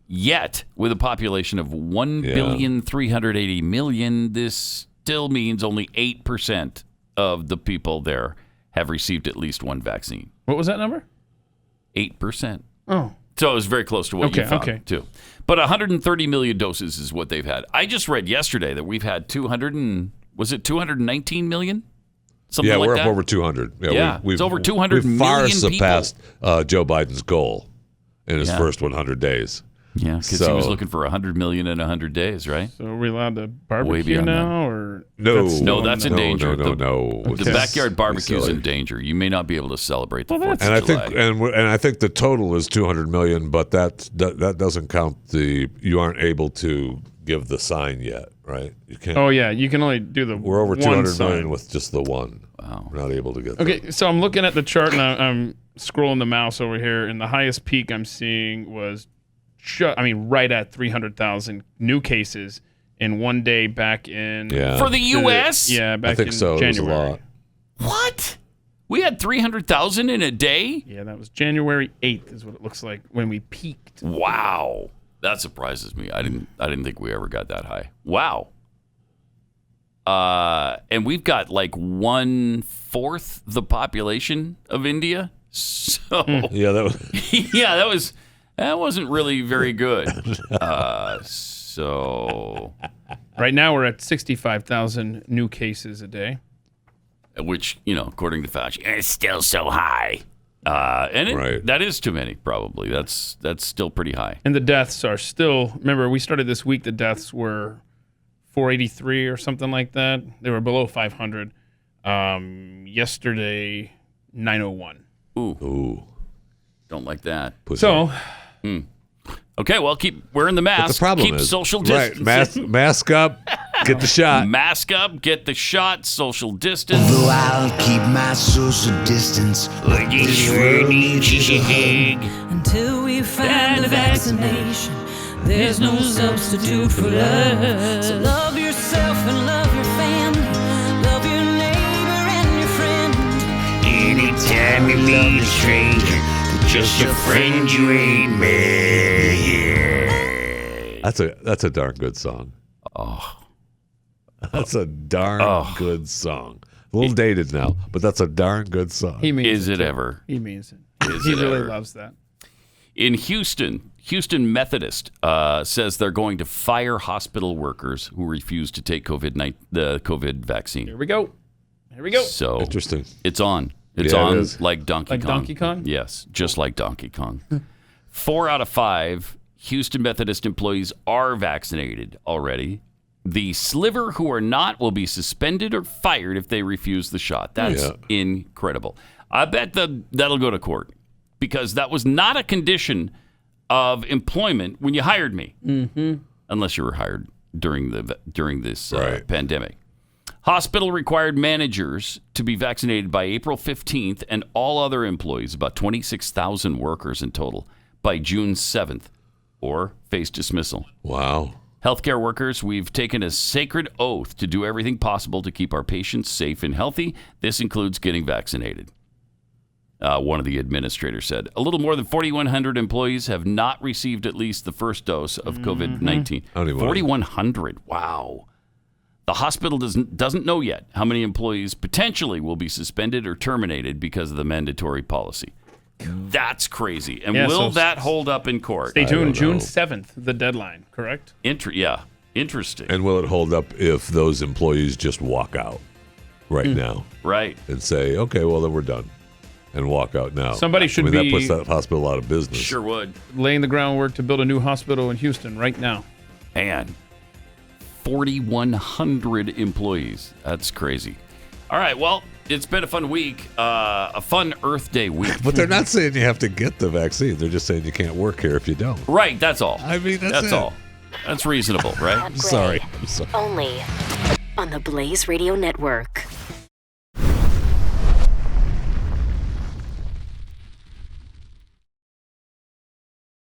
Yet, with a population of 1,380,000,000, this still means only 8% of the people there have received at least one vaccine. What was that number? 8%. Oh. So it was very close to what you found, too. But 130 million doses is what they've had. I just read yesterday that we've had 219 million? Something like we're that? up over 200. It's over 200 we've far million surpassed Joe Biden's goal in his Yeah. first 100 days. Yeah, because he was looking for 100 million in 100 days, right? So are we allowed to Way barbecue beyond now, or No, that's in danger. No. The backyard barbecue is in danger. You may not be able to celebrate the 4th And of July. I think the total is 200 million, but that doesn't count you aren't able to give the sign yet, right? You can't. Oh yeah, you can only do the. We're over one 200 sign. million with just the one. Wow. We're not able to get. Okay, so I'm looking at the chart and I'm scrolling the mouse over here, and the highest peak I'm seeing was, right at 300,000 new cases in one day back in For the U.S.? Yeah, back I think in so. January. It was a lot. What? We had 300,000 in a day? Yeah, that was January 8th is what it looks like when we peaked. Wow. That surprises me. I didn't think we ever got that high. Wow. And we've got like 1/4 the population of India. So yeah, that wasn't really very good. So right now we're at 65,000 new cases a day, which according to Fauci, is still so high. That is too many. Probably that's still pretty high. and the deaths are still. Remember, we started this week. The deaths were 483 or something like that. They were below 500. Yesterday, 901. Ooh. Don't like that. So, okay, well, keep wearing the mask. But the problem keep is social right. distance. Mask up, get the shot. Mask up, get the shot. Social distance. Though I'll keep my social distance, like this world needs a hug. Until we find a vaccination, there's no substitute for love. So love yourself and love your family. Love your neighbor and your friend. Anytime you meet a stranger, just a friend you ain't met. That's a darn good song. Oh, that's a darn good song. A little dated now, but that's a darn good song. he means is it ever? He means it. Is He it really ever? loves that. In Houston Methodist says they're going to fire hospital workers who refuse to take the COVID vaccine. Here we go. So interesting. It's on. It's Yeah, it on is. like Donkey Kong. Like Donkey Kong? Yes, just like Donkey Kong. 4 out of 5 Houston Methodist employees are vaccinated already. The sliver who are not will be suspended or fired if they refuse the shot. That's incredible. I bet that'll go to court because that was not a condition of employment when you hired me, unless you were hired during this pandemic. Hospital required managers to be vaccinated by April 15th and all other employees, about 26,000 workers in total, by June 7th, or face dismissal. Wow. Healthcare workers, we've taken a sacred oath to do everything possible to keep our patients safe and healthy. This includes getting vaccinated. One of the administrators said. A little more than 4,100 employees have not received at least the first dose of COVID-19. 4,100. Wow. The hospital doesn't know yet how many employees potentially will be suspended or terminated because of the mandatory policy. That's crazy. And will that hold up in court? Stay tuned. June 7th, the deadline, correct? Interesting. And will it hold up if those employees just walk out right now? Right. And say, okay, well, then we're done. And walk out now. Somebody should that be- puts that hospital out of business. Sure would. Laying the groundwork to build a new hospital in Houston right now. Man, 4,100 employees. That's crazy. All right, well, it's been a fun week, a fun Earth Day week. But they're not saying you have to get the vaccine. They're just saying you can't work here if you don't. Right, that's all. I mean, that's it. all. That's reasonable, right? I'm sorry. Only on the Blaze Radio Network.